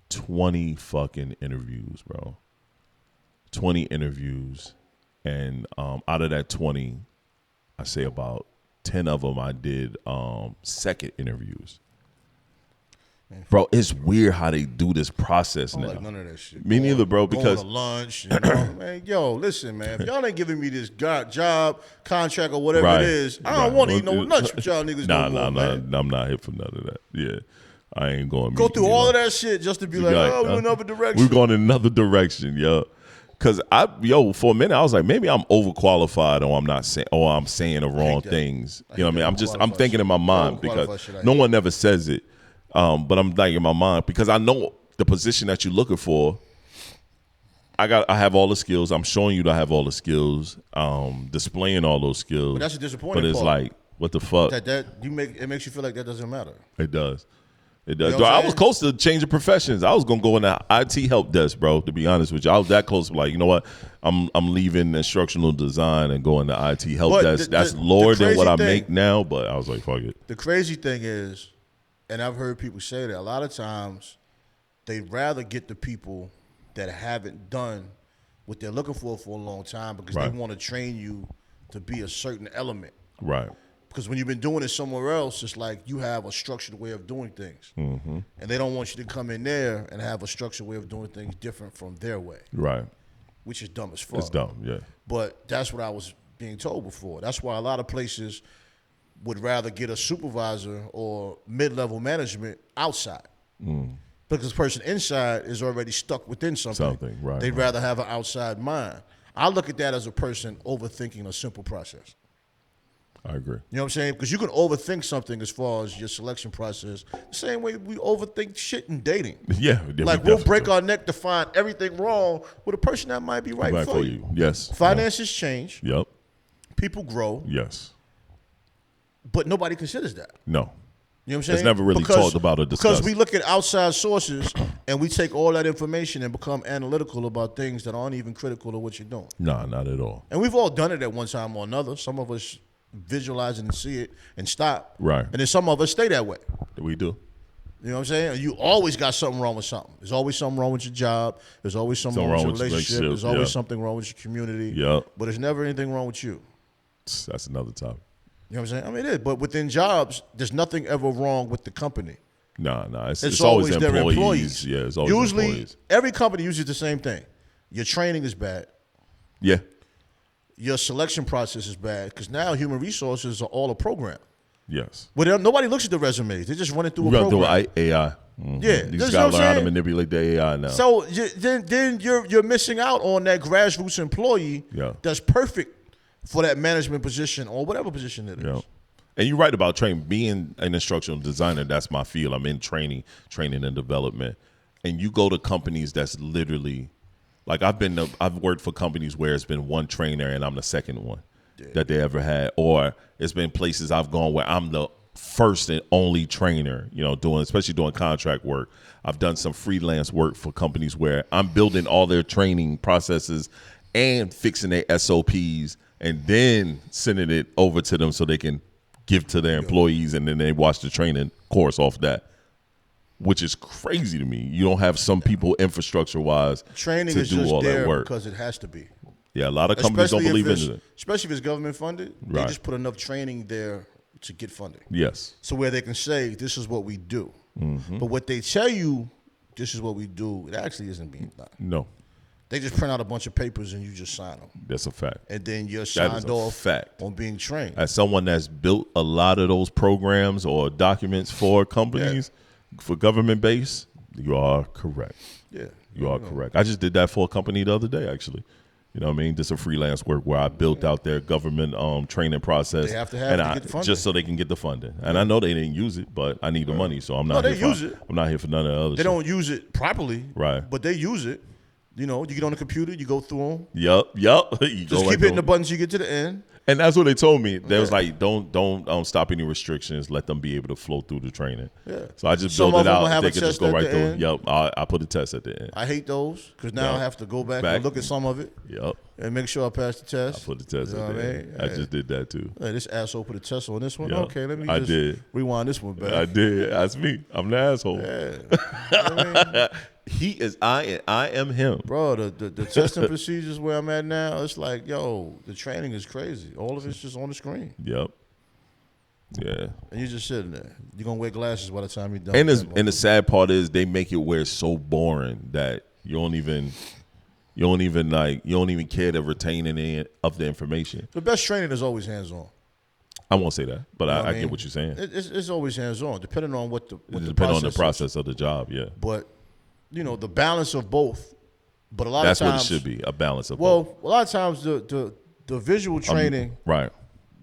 20 fucking interviews, bro. 20 interviews, and out of that 20, I say about 10 of them I did second interviews. Bro, it's weird how they do this process I don't now. like none of that shit. Me neither, bro, going because to lunch, man. Yo, listen, man. If y'all ain't giving me this job, contract, or whatever Right. it is, I don't want to eat no Well, lunch with y'all niggas no more, man. I'm not here for none of that. Yeah, I ain't going. Go through all of that shit just to be like, oh, we're in another direction. We're going in another direction, yo. Cause for a minute I was like, maybe I'm overqualified, or I'm saying the wrong things. You know what I mean? I'm thinking in my mind because no one ever says it. But I'm like in my mind because I know the position that you're looking for. I have all the skills. I'm showing you that I have all the skills. Displaying all those skills. But that's a disappointing But it's part. like, what the fuck? It makes you feel like that doesn't matter. It does. It You does. know Bro, what I'm I was saying? close to changing professions. I was gonna go in the IT help desk, bro. To be honest with you, I was that close. Like, you know what? I'm leaving instructional design and going to IT help But desk. the- That's the lower than what crazy I thing- make now. But I was like, fuck it. The crazy thing is, and I've heard people say that a lot of times, they'd rather get the people that haven't done what they're looking for a long time because Right. they want to train you to be a certain element. Right. Because when you've been doing it somewhere else, it's like you have a structured way of doing things. Mm-hmm. And they don't want you to come in there and have a structured way of doing things different from their way, Right. which is dumb as fuck. It's dumb. Yeah. But that's what I was being told before. That's why a lot of places would rather get a supervisor or mid-level management outside. Because the person inside is already stuck within something. Right, They'd right. rather have an outside mind. I look at that as a person overthinking a simple process. I agree. You know what I'm saying? Because you can overthink something as far as your selection process. The same way we overthink shit in dating. Yeah. Like we'll break our neck to find everything wrong with a person that might be right for you. Yes. Finances change. Yep. People grow. Yes. But nobody considers that. No. You know what I'm saying? It's never really talked about or discussed. Because we look at outside sources and we take all that information and become analytical about things that aren't even critical of what you're doing. Nah, not at all. And we've all done it at one time or another. Some of us visualize it and see it and stop. Right. And then some of us stay that way. We do. You know what I'm saying? You always got something wrong with something. There's always something wrong with your job. There's always something wrong with your relationship. There's always something wrong with your community. Yeah. But there's never anything wrong with you. That's another topic. You know what I'm saying? I mean, it is. But within jobs, there's nothing ever wrong with the company. Nah. It's always their employees. Yeah, it's always Usually, employees. every company uses the same thing. Your training is bad. Yeah. Your selection process is bad because now human resources are all a program. Yes. But nobody looks at the resumes. They just run it through We a run through program. AI. Mhm. Yeah, These that's guys what I'm learn how to saying. manipulate the AI now. So then you're missing out on that grassroots employee that's perfect for that management position or whatever position it is. Yeah. And you're right about training. Being an instructional designer, that's my field. I'm in training and development. And you go to companies that's literally, like I've worked for companies where it's been one trainer and I'm the second one that they ever had. Or it's been places I've gone where I'm the first and only trainer, especially doing contract work. I've done some freelance work for companies where I'm building all their training processes and fixing their SOPs and then sending it over to them so they can give to their employees, and then they watch the training course off that, which is crazy to me. You don't have some people infrastructure-wise Training to is do just all there that work. because it has to be. Yeah, a lot of companies don't believe in it. Especially if it's government funded, they Right. just put enough training there to get funding. Yes. So where they can say, this is what we do. Mm-hmm. But what they tell you, this is what we do, it actually isn't being done. No, They just print out a bunch of papers and you just sign them. that's a fact. And then you're That signed is a off fact. on being trained. As someone that's built a lot of those programs or documents for companies, for government base, you are correct. Yeah. You are correct. I just did that for a company the other day, actually. You know what I mean? Just a freelance work where I built out their government training process. They have to have to get funding. just so they can get the funding. And I know they didn't use it, but I need the money, so I'm not. No, they here use for, it. I'm not here for none of the other. They shit. don't use it properly. Right. But they use it. You know, you get on the computer, you go through them. Yup. You Just go keep right hitting through the buttons, you get to the end. And that's what they told me. They was like, don't stop any restrictions. Let them be able to flow through the training. Yeah. So I just Some built of it them out. will have They a could just test go at right the through. end. Yep. I put a test at the end. I hate those because now Yeah. I have to go back and look at some of it Yep. and make sure I pass the test. I put the test You know at what the I end. mean? I just did that too. Hey, this asshole put a test on this one. Yeah. Okay, let me I just did. rewind this one back. I did. That's me. I'm the asshole. Yeah. You know what I mean? He is I and I am him. Bro, the testing procedures where I'm at now, it's like, yo, the training is crazy. All of it's just on the screen. Yep. Yeah. And you're just sitting there. You're gonna wear glasses by the time you're done. And the sad part is they make it where it's so boring that you don't even care to retain any of the information. The best training is always hands-on. I won't say that, but I mean? get what you're saying. It's always hands-on, depending on what the Depending on the process of the job, yeah. But the balance of both. But a lot That's of times, what it should be, a balance of both. Well, a lot of times the visual training Right.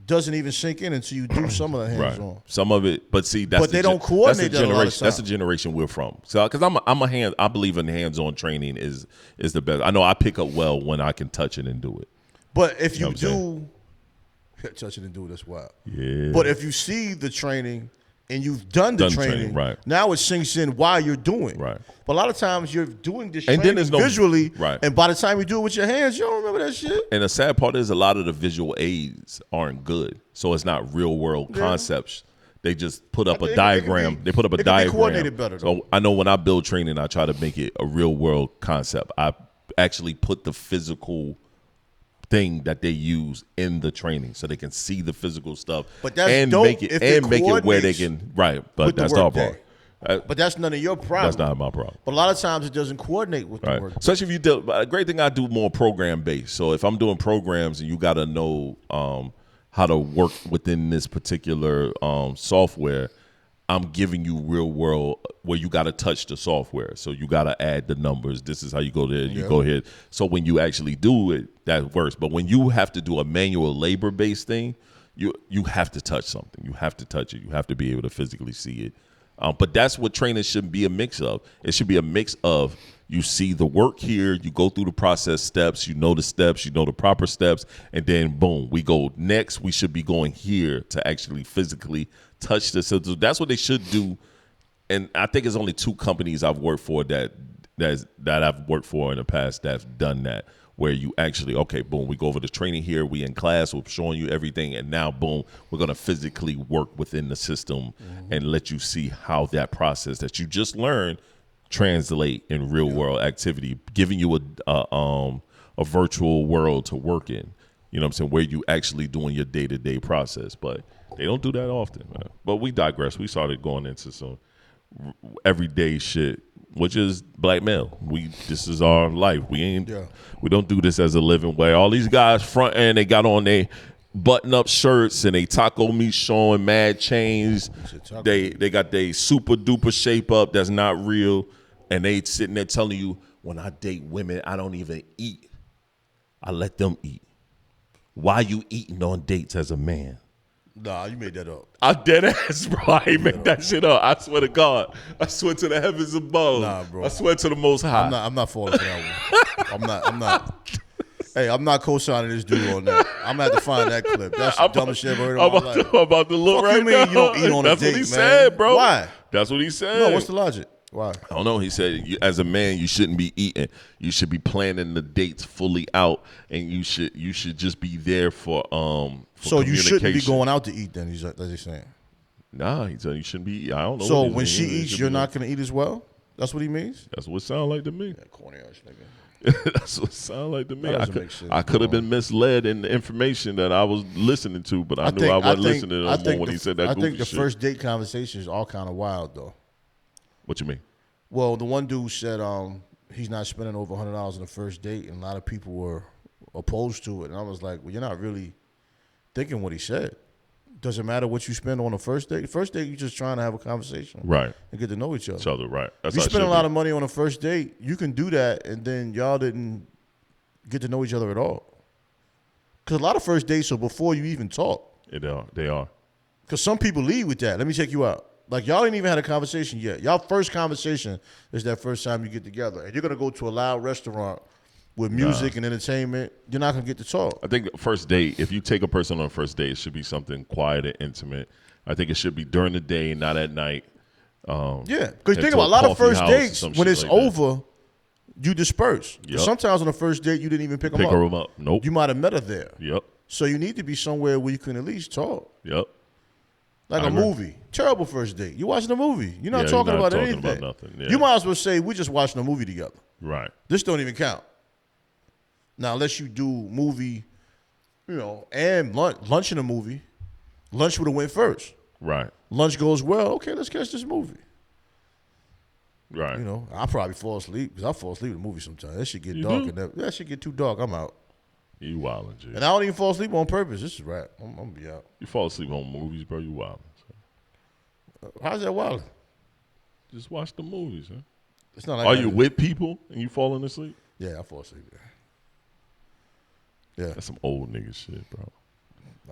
doesn't even sink in until you do some of the hands-on. Right. Some of it, but see, that's they don't coordinate that a lot of That's the times. generation we're from. So, because I believe in hands-on training is the best. I know I pick up well when I can touch it and do it. But if You know you what I'm do touch it and do it, that's wild. Yeah. But if you see the training and you've done the training, right. now it sinks in while you're doing. Right. But a lot of times you're doing this And training then there's no- visually, right. and by the time you do it with your hands, you don't remember that shit. And the sad part is a lot of the visual aids aren't good. So it's not real world concepts. They just put up I a think diagram. They put up a it can be diagram. coordinated better, though. So I know when I build training, I try to make it a real world concept. I actually put the physical thing that they use in the training so they can see the physical stuff. But that's and dope make it if it make it where they coordinates can but with the that's our work part. day. But that's none of your problem. That's not my problem. But a lot of times it doesn't coordinate with the Right. work. Especially if you do. A great thing I do more program based. So if I'm doing programs and you got to know how to work within this particular software, I'm giving you real world where you got to touch the software. So you got to add the numbers. This is how you go there. You go ahead. So when you actually do it, that works. But when you have to do a manual labor based thing, you have to touch something. You have to touch it. You have to be able to physically see it. But that's what training should be a mix of. It should be a mix of you see the work here, you go through the process steps, you know the steps, you know the proper steps, and then boom, we go next. We should be going here to actually physically touch this. So that's what they should do. And I think it's only 2 companies I've worked for that I've worked for in the past that's done that. Where you actually, okay, boom, we go over the training here, we in class, we're showing you everything, and now, boom, we're going to physically work within the system and let you see how that process that you just learned translate in real world activity, giving you a virtual world to work in, you know what I'm saying, where you actually doing your day-to-day process. But they don't do that often, man. But we digress. We started going into some everyday shit, which is black male. This is our life. We don't do this as a living way. All these guys front end, they got on their button up shirts and they taco meat showing mad chains. They got their super duper shape up that's not real, and they sitting there telling you, when I date women, I don't even eat. I let them eat. Why you eating on dates as a man? Nah, you made that up. I dead ass, bro. I ain't make that shit up. I swear to God. I swear to the heavens above. Nah, bro. I swear to the Most High. I'm not falling for that one. I'm not. Hey, I'm not co-signing this dude on that. I'm gonna have to find that clip. That's the dumbest shit I've heard in my life. I'm about to look Fuck right you mean now. you don't eat on a That's date, what he man? said, bro. Why? That's what he said. No, what's the logic? Why? I don't know. He said, as a man, you shouldn't be eating. You should be planning the dates fully out, and you should just be there for So you shouldn't be communication. going out to eat then, that's what he's saying. Nah, he said you shouldn't be eating. I don't know. So what he's when she saying. eats, you're not going to eat as well? That's what he means? That's what it sounds like to me. That corny ass nigga. That's what it sounds like to me. That I doesn't could, make sense, I could have bro. been misled in the information that I was listening to, but I knew I wasn't listening no more when he said that I goofy think the shit. first date conversations are all kind of wild, though. What you mean? Well, the one dude said he's not spending over $100 on the first date, and a lot of people were opposed to it. And I was like, well, you're not really thinking what he said. Doesn't matter what you spend on the first date. First date, you're just trying to have a conversation. Right. And get to know each other. Each other, right. That's If you how it spend a should lot be. of money on a first date, you can do that, and then y'all didn't get to know each other at all. Because a lot of first dates are before you even talk. They are. Because some people lead with that. Let me check you out. Like, y'all ain't even had a conversation yet. Y'all first conversation is that first time you get together. And you're going to go to a loud restaurant with music and entertainment. You're not going to get to talk. I think first date, if you take a person on a first date, it should be something quiet and intimate. I think it should be during the day, not at night. Yeah. Because and think to about a lot of coffee first house or dates, some when shit it's like that. over, you disperse. 'Cause Yep. sometimes on the first date, you didn't even pick Pick them her up. up. Nope. You might have met her there. Yep. So you need to be somewhere where you can at least talk. Yep. Like I a agree. movie. Terrible first date. You're watching a movie. You're not Yeah, you're talking not about talking anything. about nothing, yeah. You might as well say, we're just watching a movie together. Right. This don't even count. Now, unless you do movie, and lunch in a movie, lunch would have went first. Right. Lunch goes well. Okay, let's catch this movie. Right. You know, I'll probably fall asleep because I fall asleep in the movie sometimes. That shit get You dark. do? And that shit get too dark. I'm out. You wildin', G. And I don't even fall asleep on purpose. This is rap. I'm going to be out. You fall asleep on movies, bro. You wildin'. How's that wild? Just watch the movies, huh? It's not like Are you with people and you falling asleep? Yeah, I fall asleep. Yeah. That's some old nigga shit, bro.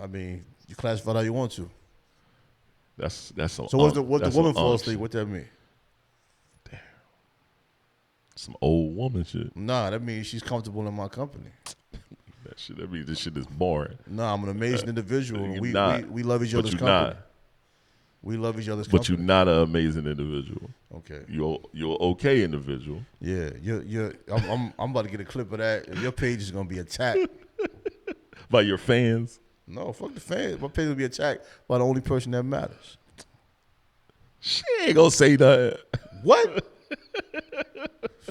I mean, you classify how you want to. That's some. So what the woman fall asleep? What that mean? Some old woman shit. Nah, that means she's comfortable in my company. That means this shit is boring. Nah, I'm an amazing individual. And we love each But other's you company. not. We love each other's But company. you're not an amazing individual. Okay. You're okay individual. Yeah, I'm about to get a clip of that. Your page is gonna be attacked. By your fans. No, fuck the fans. My page will be attacked by the only person that matters. She ain't gonna say that. What?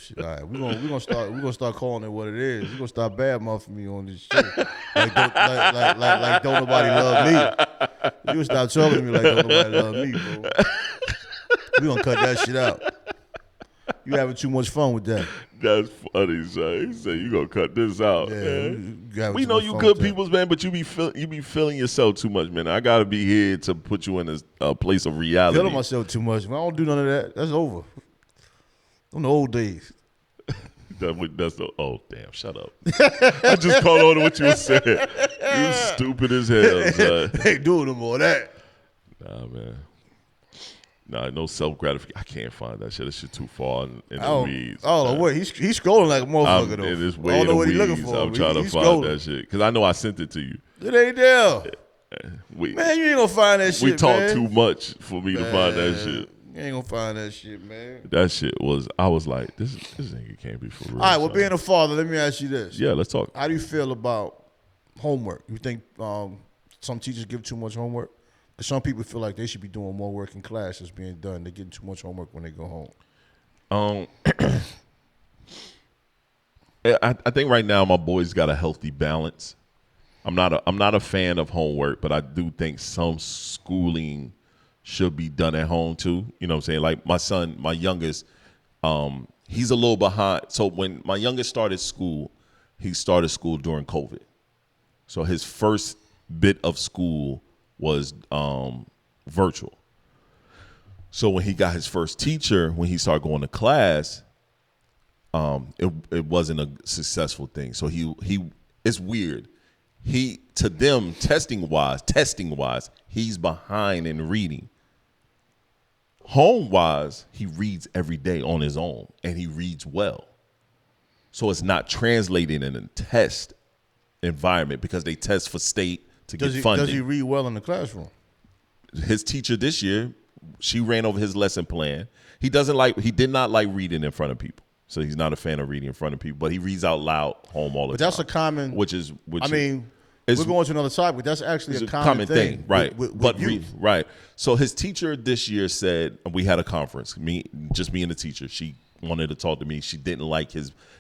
Shit, all right, we're gonna start calling it what it is. We're gonna start badmouthing me on this shit. Like don't nobody love me. You gonna stop talking to me like don't nobody love me, bro. We gonna cut that shit out. You having too much fun with that. That's funny, son. He said you gonna cut this out. Yeah, Man. you having We too know much you fun good with that. peoples, man, but you be feeling yourself too much, man. I gotta be here to put you in a place of reality. Feeling myself too much. I don't do none of that. That's over. On the old days. Oh damn! Shut up! I just caught on to what you said. You stupid as hell, son. Ain't doing no more of that. Nah, man. Nah, no self gratification. I can't find that shit. That shit too far in the weeds. Oh, wait, he's scrolling like a motherfucker though. It is I way don't in know the what he's looking weeds. for. I'm trying to He's find scrolling. that shit because I know I sent it to you. It ain't there. We Man, you ain't gonna find that shit. we talked man. too much for me to find that shit. You ain't gonna find that shit, man. That shit was. I was like, this nigga can't be for real. All right, well, son. being a father, let me ask you this. Yeah, let's talk. How do you feel about homework? You think some teachers give too much homework? Because some people feel like they should be doing more work in class that's being done. They're getting too much homework when they go home. I think right now my boys got a healthy balance. I'm not a fan of homework, but I do think some schooling should be done at home too. You know what I'm saying? Like my son, my youngest, he's a little behind. So when my youngest started school, he started school during COVID. So his first bit of school was virtual. So when he got his first teacher, when he started going to class, it wasn't a successful thing. So he it's weird. To them, testing wise, he's behind in reading. Home wise, he reads every day on his own, and he reads well. So it's not translating in a test environment because they test for state to get funding. Does he read well in the classroom? His teacher this year, she ran over his lesson plan. He did not like reading in front of people. So he's not a fan of reading in front of people, but he reads out loud home all the time. But that's a common. We're going to another topic. That's actually it's a common thing, right? With youth. Right. So his teacher this year said, we had a conference, me and the teacher. She wanted to talk to me. She didn't like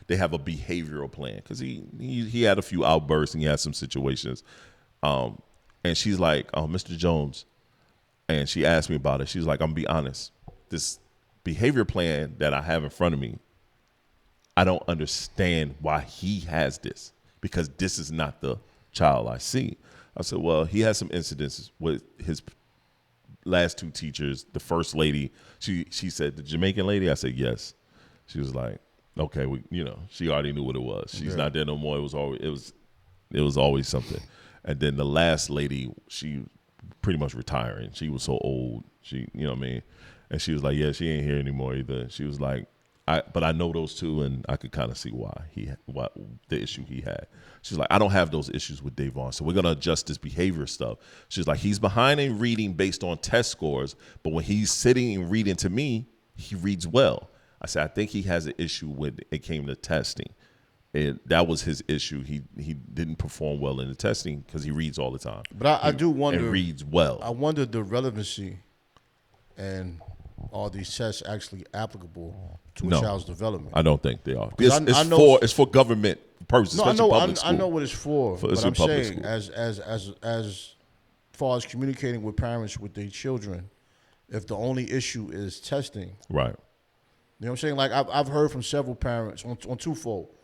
they have a behavioral plan because he had a few outbursts and he had some situations. And she's like, Mr. Jones, and she asked me about it. She's like, I'm gonna be honest, this behavior plan that I have in front of me, I don't understand why he has this because this is not the child I see. I said, well, he has some incidences with his last two teachers. The first lady, she said, the Jamaican lady. I said, yes. She was like, okay, she already knew what it was. She's not there no more. It was always something. And then the last lady, she pretty much retiring. She was so old. She, you know what I mean? And she was like, yeah, she ain't here anymore either. She was like, but I know those two, and I could kind of see why the issue he had. She's like, I don't have those issues with Davon, so we're gonna adjust this behavior stuff. She's like, he's behind in reading based on test scores, but when he's sitting and reading to me, he reads well. I said, I think he has an issue when it came to testing, and that was his issue. He didn't perform well in the testing because he reads all the time. But I do wonder. And reads well. I wonder the relevancy and are these tests actually applicable to a child's development? I don't think they are. It's for government purposes. No, I know what it's for. but I'm saying as far as communicating with parents with their children, if the only issue is testing. Right. You know what I'm saying? Like I've heard from several parents on twofold.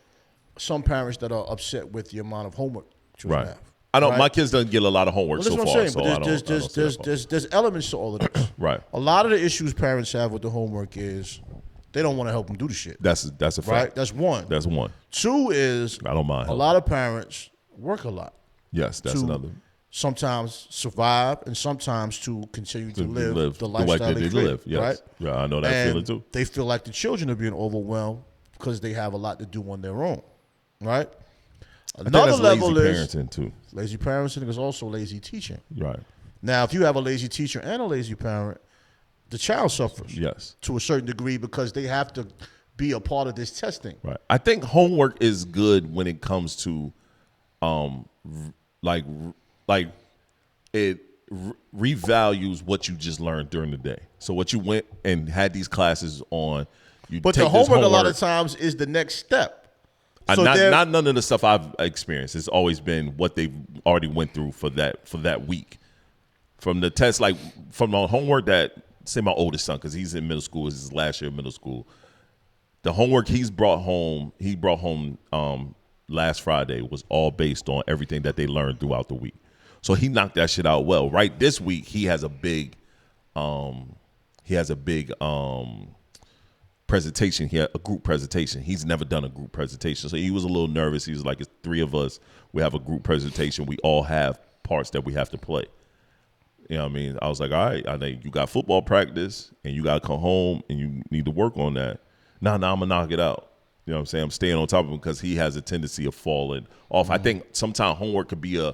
Some parents that are upset with the amount of homework children have. I don't. Right? My kids doesn't get a lot of homework Well, so that's far. what I'm saying. But there's elements to all of this. Right. A lot of the issues parents have with the homework is they don't want to help them do the shit. That's a fact. Right. That's one. That's one. Two is I don't mind a lot of parents work a lot. Yes, that's another. Sometimes survive and sometimes to continue to live the lifestyle way they live. Yes. Right? Yeah, I know that and feeling too. They feel like the children are being overwhelmed because they have a lot to do on their own. Right? Another level lazy is parenting too. lazy parenting is also lazy teaching. Right. Now, if you have a lazy teacher and a lazy parent, the child suffers. Yes. To a certain degree because they have to be a part of this testing. Right. I think homework is good when it comes to, like it revalues what you just learned during the day. So what you went and had these classes on, but the homework a lot of times is the next step. So not none of the stuff I've experienced. It's always been what they've already went through for that week. From the test, like from the homework that, say my oldest son, because he's in middle school, this is his last year of middle school. The homework he brought home last Friday was all based on everything that they learned throughout the week. So he knocked that shit out well. Right this week he has a big presentation. He had a group presentation. He's never done a group presentation. So he was a little nervous. He was like, it's three of us. We have a group presentation. We all have parts that we have to play. You know what I mean? I was like, all right, I think you got football practice and you got to come home and you need to work on that. Now I'm going to knock it out. You know what I'm saying? I'm staying on top of him because he has a tendency of falling off. I think sometimes homework could be a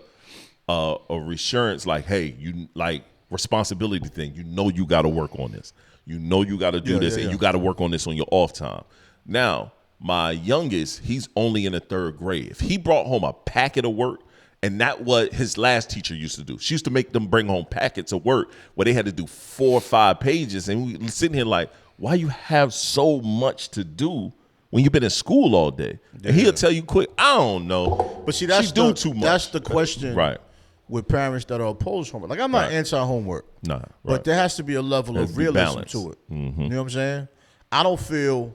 reassurance, like, hey, you like responsibility thing. You know you got to work on this. You know you got to do this, and you got to work on this on your off time. Now, my youngest, he's only in the third grade. If he brought home a packet of work, and that's what his last teacher used to do. She used to make them bring home packets of work where they had to do 4 or 5 pages, and we sitting here like, why you have so much to do when you've been in school all day? Yeah. And he'll tell you quick, I don't know. But see, that's too much. That's the question, right? With parents that are opposed to homework. Like, I'm not anti-homework. Nah, right. But there has to be a level of realism to it. Mm-hmm. You know what I'm saying? I don't feel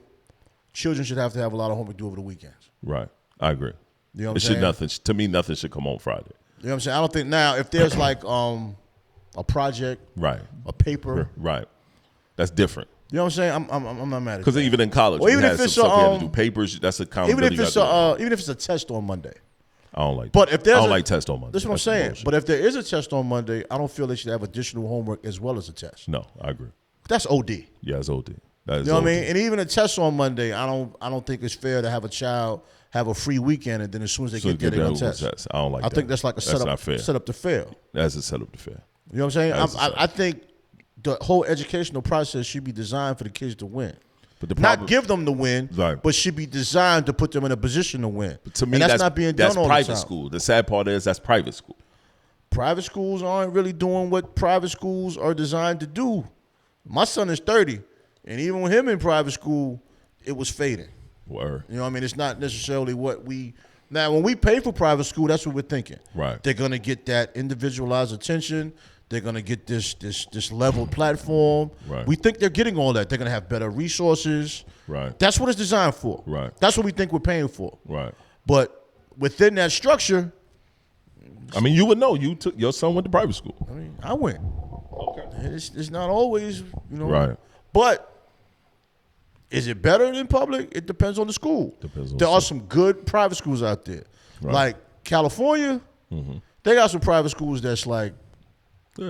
children should have to have a lot of homework to do over the weekends. Right. I agree. You know what I'm saying? To me, nothing should come on Friday. You know what I'm saying? I don't think now, if there's like a project, right, a paper. Right. That's different. You know what I'm saying? I'm not mad at it. Because even in college, well, even if it's stuff we had to do papers, that's accountability. Even if it's a test on Monday. I don't like. But if there's I don't like test on Monday. That's what I'm saying. But if there is a test on Monday, I don't feel they should have additional homework as well as a test. No, I agree. That's OD. Yeah, it's OD. That is you know OD. what I mean? And even a test on Monday, I don't think it's fair to have a child have a free weekend and then as soon as they get there, they're going to test. I don't like that. I think that's like a setup to fail. That's a setup to fail. You know what I'm saying? I think the whole educational process should be designed for the kids to win. But not give them the win, right, but should be designed to put them in a position to win. But to me, and that's not being done all the time. That's private school. The sad part is that's private school. Private schools aren't really doing what private schools are designed to do. My son is 30, and even with him in private school, it was fading. Word. You know what I mean? It's not necessarily what we... Now, when we pay for private school, that's what we're thinking. Right. They're going to get that individualized attention. They're going to get this level platform. Right. We think they're getting all that. They're going to have better resources. Right. That's what it's designed for. Right. That's what we think we're paying for. Right. But within that structure... I mean, you would know. Your son went to private school. I mean, I went. Okay. It's not always, Right. But is it better than public? It depends on the school. There are some good private schools out there. Right. Like California, they got some private schools that's like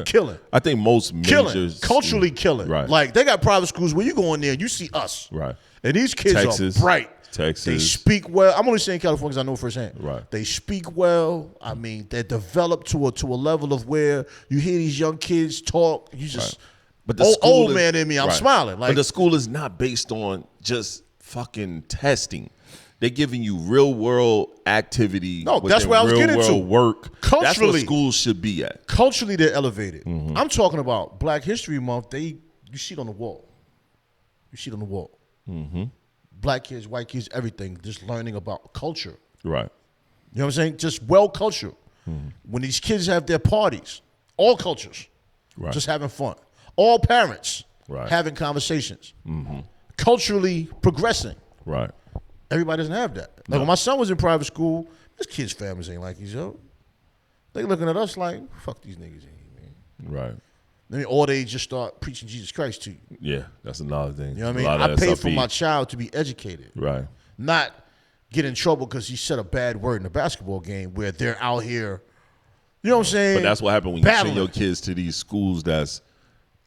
killing. I think most majors. Culturally killing. Right. Like they got private schools where you go in there and you see us. Right. And these kids Texas, are bright. Texas. They speak well. I'm only saying California because I know firsthand. Right. They speak well. I mean, they're developed to a level of where you hear these young kids talk. You just, but the old man in me, I'm smiling. Like, but the school is not based on just fucking testing. They're giving you real world activity. No, that's where I was getting to. Work. Culturally, that's what schools should be at. Culturally, they're elevated. I'm talking about Black History Month. You see it on the wall. You see it on the wall. Black kids, white kids, everything. Just learning about culture. Right. You know what I'm saying? Just well culture. When these kids have their parties, All cultures, Right. just having fun. All parents Right. having conversations, culturally progressing. Right. Everybody doesn't have that. Like when my son was in private school, his kids' families ain't like these, yo. They looking at us like, fuck these niggas in here, man. Right. Or they just start preaching Jesus Christ to you. Yeah, that's another thing. You know what I A mean? lot of I that pay stuff for be- my child to be educated, Right. not get in trouble because he said a bad word in a basketball game where they're out here. You know what I'm saying? But that's what happened when you battling. send your kids to these schools that's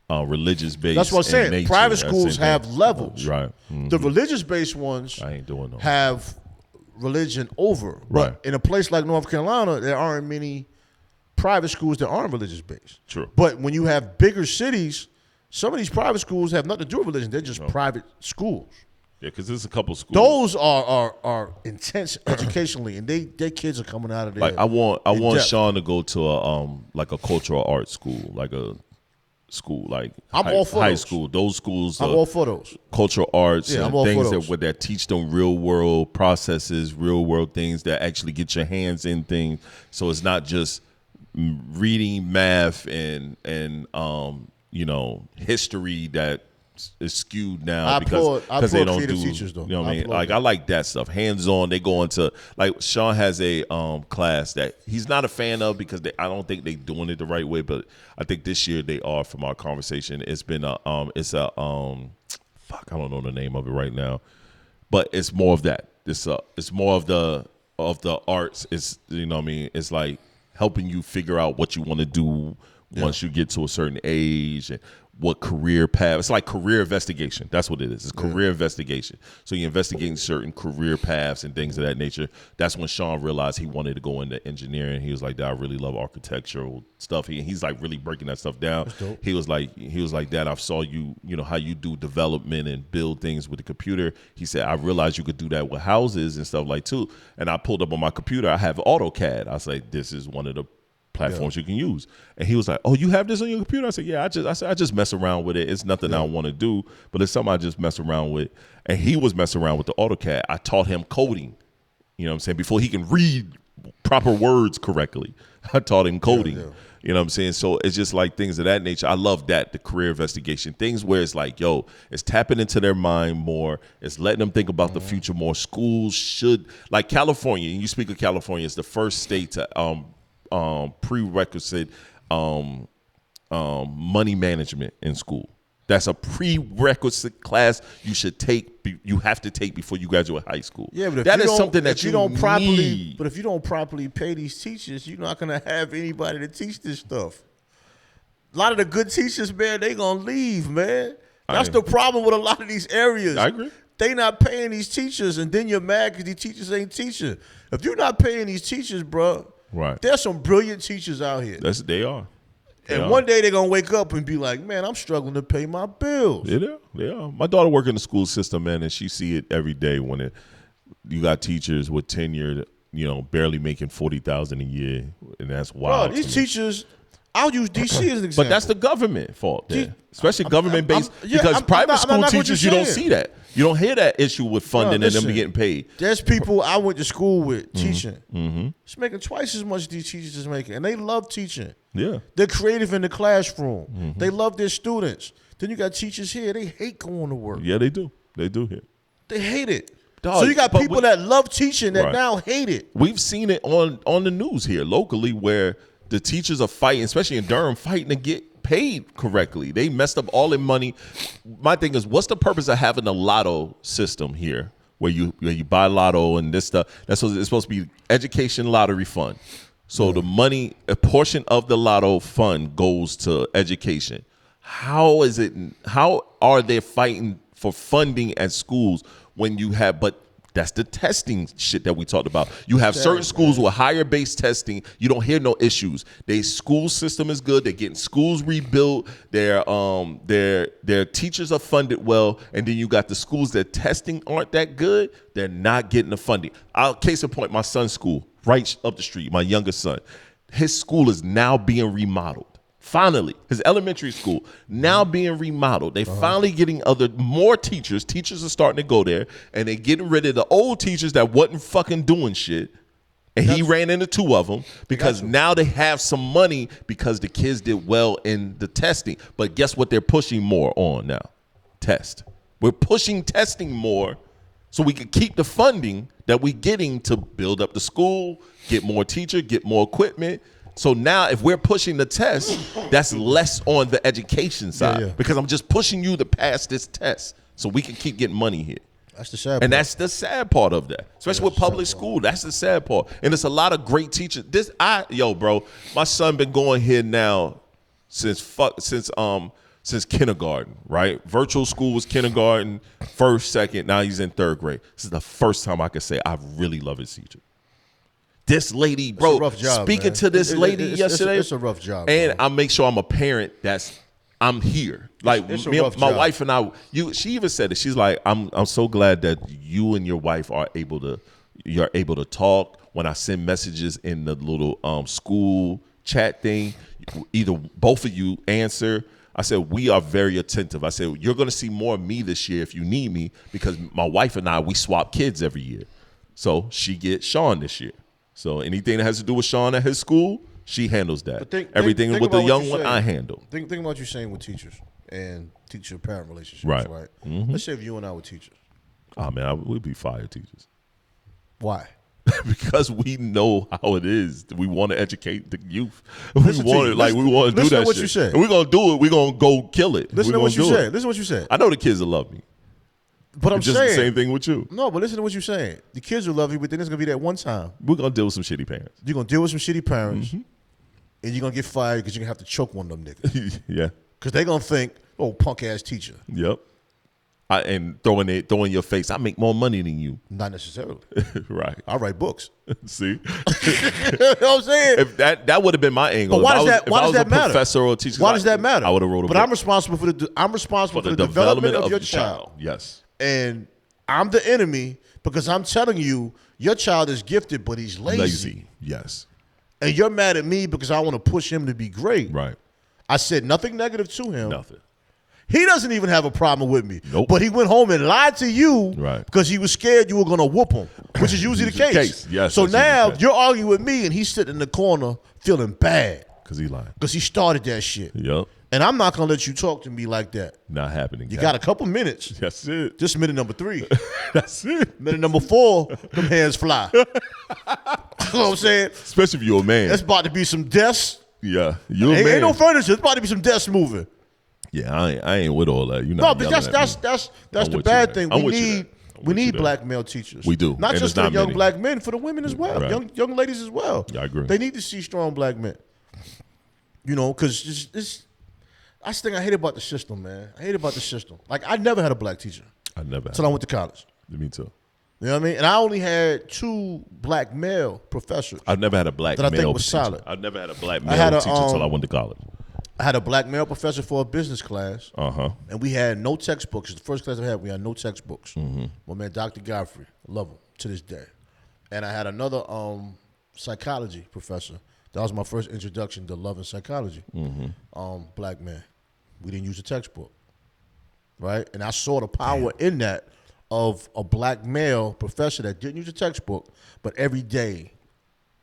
religious based. That's what I'm saying. nature. Private That's the schools same have thing. levels. Right. The religious based ones I ain't doing no. have religion over. Right. But in a place like North Carolina, there aren't many private schools that aren't religious based. True. But when you have bigger cities, some of these private schools have nothing to do with religion. They're just private schools. Yeah, because there's a couple schools. Those are intense educationally, and their kids are coming out of there. Like I want depth. Sean to go to a like a cultural arts school, like a school like I'm all for high those. school. Those schools, I'm all for those. cultural arts, Yeah, I'm and all for things those. that teach them real world processes, real world things that actually get your hands in things. So it's not just reading math and history that is skewed now I because applaud they don't creative do teachers, though. you know what I I mean. applaud Like that. I like that stuff, hands on. They go into like Sean has a class that he's not a fan of because I don't think they're doing it the right way, but I think this year they are. From our conversation, it's been fuck, I don't know the name of it right now, but it's more of that. It's more of the arts. It's you know what I mean. It's like helping you figure out what you want to do once you get to a certain age and what career path. It's like career investigation. That's what it is. It's career investigation. So you're investigating certain career paths and things of that nature. That's when Sean realized he wanted to go into engineering. He was like, "Dad, I really love architectural stuff." He's like really breaking that stuff down. He was like, "Dad, I saw you know how you do development and build things with the computer." He said, "I realized you could do that with houses and stuff like too." And I pulled up on my computer. I have AutoCAD. I was like, "This is one of the platforms you can use." And he was like, "Oh, you have this on your computer?" I said, "Yeah, I just mess around with it. It's nothing I want to do, but it's something I just mess around with." And he was messing around with the AutoCAD. I taught him coding, you know what I'm saying, before he can read proper words correctly. I taught him coding. You know what I'm saying? So it's just like things of that nature. I love that, the career investigation, things where it's like, yo, it's tapping into their mind more. It's letting them think about the future more. Schools should, like California, and you speak of California, it's the first state to prerequisite money management in school. That's a prerequisite class you should take. You have to take before you graduate high school. Yeah, but if that you is don't- something that if you don't properly, need. but if you don't properly pay these teachers, you're not gonna have anybody to teach this stuff. A lot of the good teachers, man, they gonna leave, man. That's the problem with a lot of these areas. I agree. They not paying these teachers, and then you're mad because these teachers ain't teaching. If you're not paying these teachers, bro, Right. there's some brilliant teachers out here. They are. And one day they're gonna wake up and be like, "Man, I'm struggling to pay my bills." They are. My daughter work in the school system, man, and she see it every day when you got teachers with tenure, barely making $40,000 a year, and that's wild. Bro, these to me. teachers, I'll use DC as an example. But that's the government fault, there. Especially government based, I'm- yeah, because I'm private not- school I'm not what teachers, you're you don't saying. see that. You don't hear that issue with funding and them listen. getting paid. There's people I went to school with teaching. It's making twice as much these teachers is making, and they love teaching. Yeah. They're creative in the classroom. They love their students. Then you got teachers here, they hate going to work. Yeah, they do. They do here. They hate it. Dog, so you got but people that love teaching that Right. now hate it. We've seen it on the news here locally where the teachers are fighting, especially in Durham, fighting to get paid correctly. They messed up all their money. My thing is, what's the purpose of having a lotto system here where you buy lotto and this stuff? That's what it's supposed to be, education lottery fund. So the money, a portion of the lotto fund goes to education. How are they fighting for funding at schools when you have, but that's the testing shit that we talked about. You have certain schools with higher base testing. You don't hear no issues. Their school system is good. They're getting schools rebuilt. Their teachers are funded well. And then you got the schools that testing aren't that good. They're not getting the funding. Case in point, my son's school, right up the street, my youngest son. His school is now being remodeled. Finally, his elementary school now being remodeled. They finally getting more teachers. Teachers are starting to go there, and they're getting rid of the old teachers that wasn't fucking doing shit, And he ran into 2 of them because now they have some money because the kids did well in the testing. But guess what they're pushing more on now? Test. We're pushing testing more so we can keep the funding that we're getting to build up the school, get more teachers, get more equipment. So now if we're pushing the test, that's less on the education side because I'm just pushing you to pass this test so we can keep getting money here. That's the sad part. And that's the sad part of that, especially with public school. That's the sad part. And it's a lot of great teachers. Bro, my son been going here now since kindergarten, right? Virtual school was kindergarten, first, second. Now he's in 3rd grade. This is the first time I could say I really love his teacher. This lady, bro, it's a rough job, speaking man. to this lady yesterday. It's a rough job. And bro. I make sure I'm a parent I'm here. Like it's a my rough job. wife and I, she even said it. She's like, I'm so glad that you and your wife are able to talk. When I send messages in the little school chat thing, either both of you answer. I said, we are very attentive. I said, you're going to see more of me this year if you need me because my wife and I, we swap kids every year. So she gets Shon this year. So anything that has to do with Shon at his school, she handles that. Everything with the young one, I handle. Think about what you're saying with teachers and teacher-parent relationships, right? Mm-hmm. Let's say if you and I were teachers. Oh, man, we'd be fire teachers. Why? Because we know how it is. We want to educate the youth. We want to do that shit. Listen to what you said. And we're going to do it. We're going to go kill it. Listen to what you said. Listen to what you said. I know the kids will love me. But I'm just saying. The same thing with you. No, but listen to what you're saying. The kids will love you, but then it's going to be that one time. We're going to deal with some shitty parents. You're going to deal with some shitty parents, and you're going to get fired because you're going to have to choke one of them niggas. Yeah. Because they're going to think, oh, punk-ass teacher. Yep. And throwing in your face, I make more money than you. Not necessarily. Right. I write books. See? You know what I'm saying? If that would have been my angle. But why does that matter? Professor or teacher, why does that matter? I would have wrote a book. But I'm responsible for the development of your child. Yes. And I'm the enemy because I'm telling you your child is gifted, but he's lazy. Yes. And you're mad at me because I want to push him to be great. Right. I said nothing negative to him. Nothing. He doesn't even have a problem with me. Nope. But he went home and lied to you because he was scared you were going to whoop him, which is usually the case. Yes, so now you're arguing with me and he's sitting in the corner feeling bad. Because he lied. Because he started that shit. Yep. And I'm not going to let you talk to me like that. Not happening. You got a couple minutes. That's it. This minute number 3. That's it. Minute number 4, them hands fly. You know what I'm saying? Especially if you're a man. There's about to be some desks. Yeah. You're a man. Ain't no furniture. There's about to be some desks moving. Yeah, I ain't with all that. You know. No, but that's the bad thing. We need black male teachers. We do. Not and just for the young black men, for the women as well. Right. Young ladies as well. Yeah, I agree. They need to see strong black men. You know, because that's the thing I hate about the system, man. I hate about the system. Like, I never had a black teacher. I never. Until I went to college. Me too. You know what I mean? And I only had 2 black male professors. I've never had a black that I male think was teacher. solid. I've never had a black male teacher until I went to college. I had a black male professor for a business class. And we had no textbooks. It's the first class I had. We had no textbooks. My man, Dr. Godfrey. I love him to this day. And I had another psychology professor. That was my first introduction to love and psychology. Black man. We didn't use a textbook. Right? And I saw the power in that of a black male professor that didn't use a textbook, but every day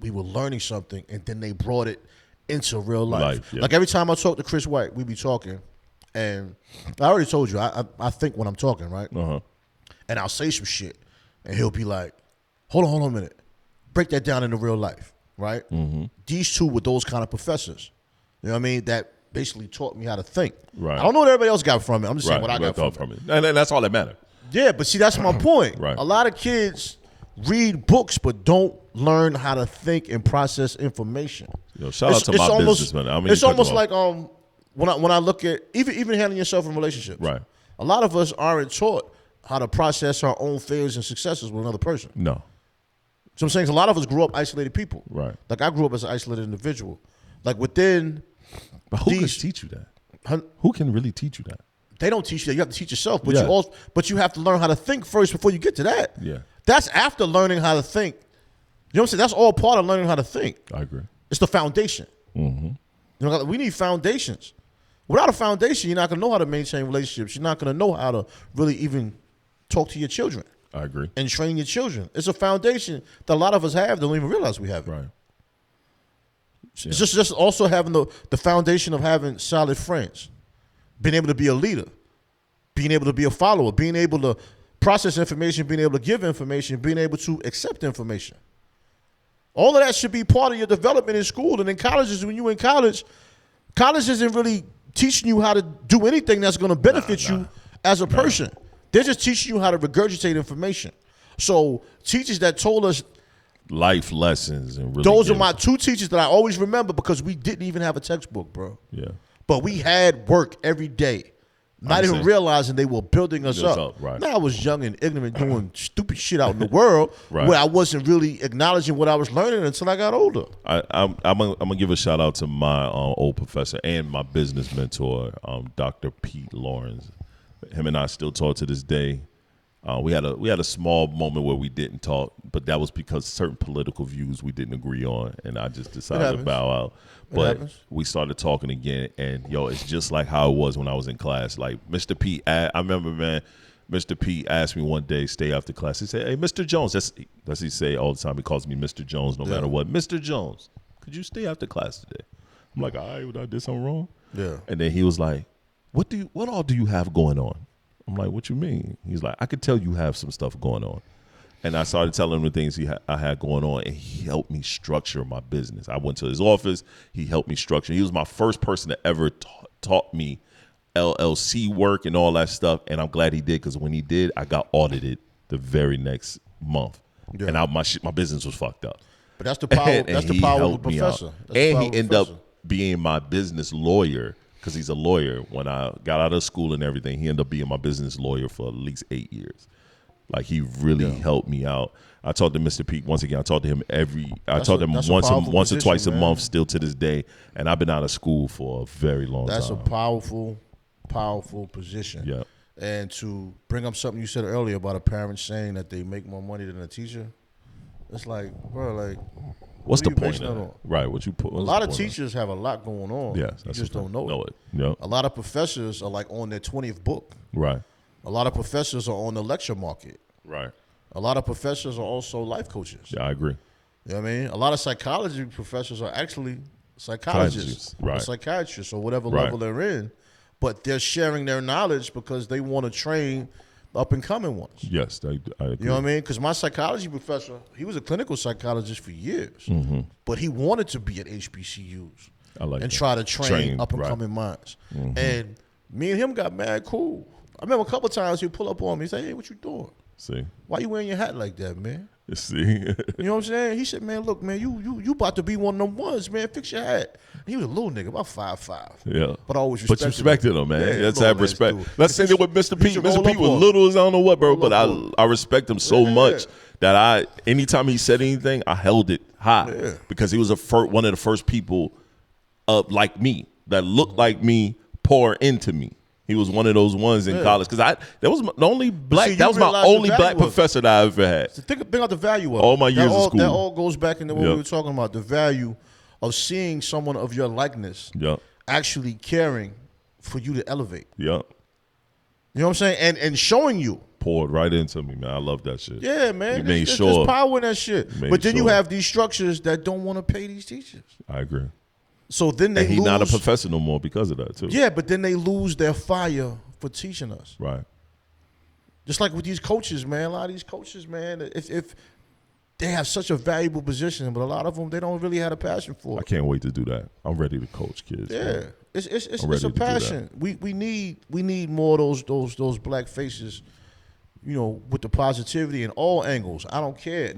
we were learning something, and then they brought it into real life. Like every time I talk to Chris White, we be talking, and I already told you, I think when I'm talking, right? And I'll say some shit, and he'll be like, hold on a minute. Break that down into real life, right? These 2 were those kind of professors. You know what I mean? That basically taught me how to think. Right. I don't know what everybody else got from it. I'm just saying what I got from it. And that's all that matters. Yeah, but see, that's my point. Right. A lot of kids read books but don't learn how to think and process information. Yo, shout out to my businessman. I mean, it's almost like when I look at even handling yourself in relationships. Right. A lot of us aren't taught how to process our own failures and successes with another person. No. So I'm saying a lot of us grew up isolated people. Right. Like I grew up as an isolated individual. Like within. But who can teach you that? Who can really teach you that? They don't teach you that. You have to teach yourself. But you have to learn how to think first before you get to that. Yeah. That's after learning how to think. You know what I'm saying? That's all part of learning how to think. I agree. It's the foundation. You know, we need foundations. Without a foundation, you're not going to know how to maintain relationships. You're not going to know how to really even talk to your children. I agree. And train your children. It's a foundation that a lot of us have, don't even realize we have it. Right. Yeah. It's just also having the foundation of having solid friends, being able to be a leader, being able to be a follower, being able to process information, being able to give information, being able to accept information. All of that should be part of your development in school. And in colleges, when you're in college isn't really teaching you how to do anything that's going to benefit you as a person. They're just teaching you how to regurgitate information. So teachers that told us life lessons and really those are my two teachers that I always remember because we didn't even have a textbook, bro. Yeah. But we had work every day. Not even realizing they were building us up. Right. Now I was young and ignorant doing stupid shit out in the world where I wasn't really acknowledging what I was learning until I got older. I'm gonna give a shout out to my old professor and my business mentor, Dr. Pete Lawrence. Him and I still talk to this day. We had a small moment where we didn't talk, but that was because certain political views we didn't agree on, and I just decided to bow out. But we started talking again, and it's just like how it was when I was in class. Like Mr. Pete, I remember, man. Mr. Pete asked me one day, stay after class. He said, "Hey, Mr. Jones," that's he say all the time. He calls me Mr. Jones, no matter what. Mr. Jones, could you stay after class today? I'm like, all right, I did something wrong. Yeah. And then he was like, what all do you have going on? I'm like, what you mean? He's like, I could tell you have some stuff going on. And I started telling him the things I had going on, and he helped me structure my business. I went to his office. He helped me structure. He was my first person that ever taught me LLC work and all that stuff, and I'm glad he did because when he did, I got audited the very next month, and my business was fucked up. But that's the power. That's the power of the professor. And he ended up being my business lawyer. Because he's a lawyer. When I got out of school and everything, he ended up being my business lawyer for at least 8 years. Like, he really helped me out. I talked to Mr. Pete once again. I talked to him once or twice a month, still to this day. And I've been out of school for a very long time. That's a powerful, powerful position. Yeah. And to bring up something you said earlier about a parent saying that they make more money than a teacher, it's like, bro, like, what's the point of that? Right, what you put. A lot of teachers have a lot going on. Yeah, you just don't know it. Yep. A lot of professors are like on their 20th book. Right. A lot of professors are on the lecture market. Right. A lot of professors are also life coaches. Yeah, I agree. You know what I mean? A lot of psychology professors are actually psychologists or psychiatrists or whatever level they're in, but they're sharing their knowledge because they want to train up-and-coming ones. Yes, I agree. You know what I mean? Because my psychology professor, he was a clinical psychologist for years, but he wanted to be at HBCUs and try to train up-and-coming minds. And me and him got mad cool. I remember a couple of times he'd pull up on me and say, hey, what you doing? See? Why you wearing your hat like that, man? See? You know what I'm saying? He said, man, look, man, you about to be one of them ones, man. Fix your hat. And he was a little nigga, about 5'5". Yeah. But I always respected him. But you respected him, man. Yeah, that's have respect. Let's say that with Mr. Pete. Mr. Pete was little as I don't know what, bro. But I respect him so much that anytime he said anything, I held it high. Because he was one of the first people like me, that looked like me, pour into me. He was one of those ones in college because that was my only black professor that I ever had. So think about the value of all my years of school. That all goes back into what we were talking about, the value of seeing someone of your likeness actually caring for you to elevate. Yeah. You know what I'm saying? And showing you. Poured right into me, man. I love that shit. Yeah, man. There's power in that shit. But then you have these structures that don't want to pay these teachers. I agree. So then they lose. He's not a professor no more because of that, too. Yeah, but then they lose their fire for teaching us. Right. Just like with these coaches, man. A lot of these coaches, man, if they have such a valuable position, but a lot of them, they don't really have a passion for it. I can't wait to do that. I'm ready to coach kids. Yeah. Man. It's a passion. We need more of those black faces, you know, with the positivity in all angles. I don't care.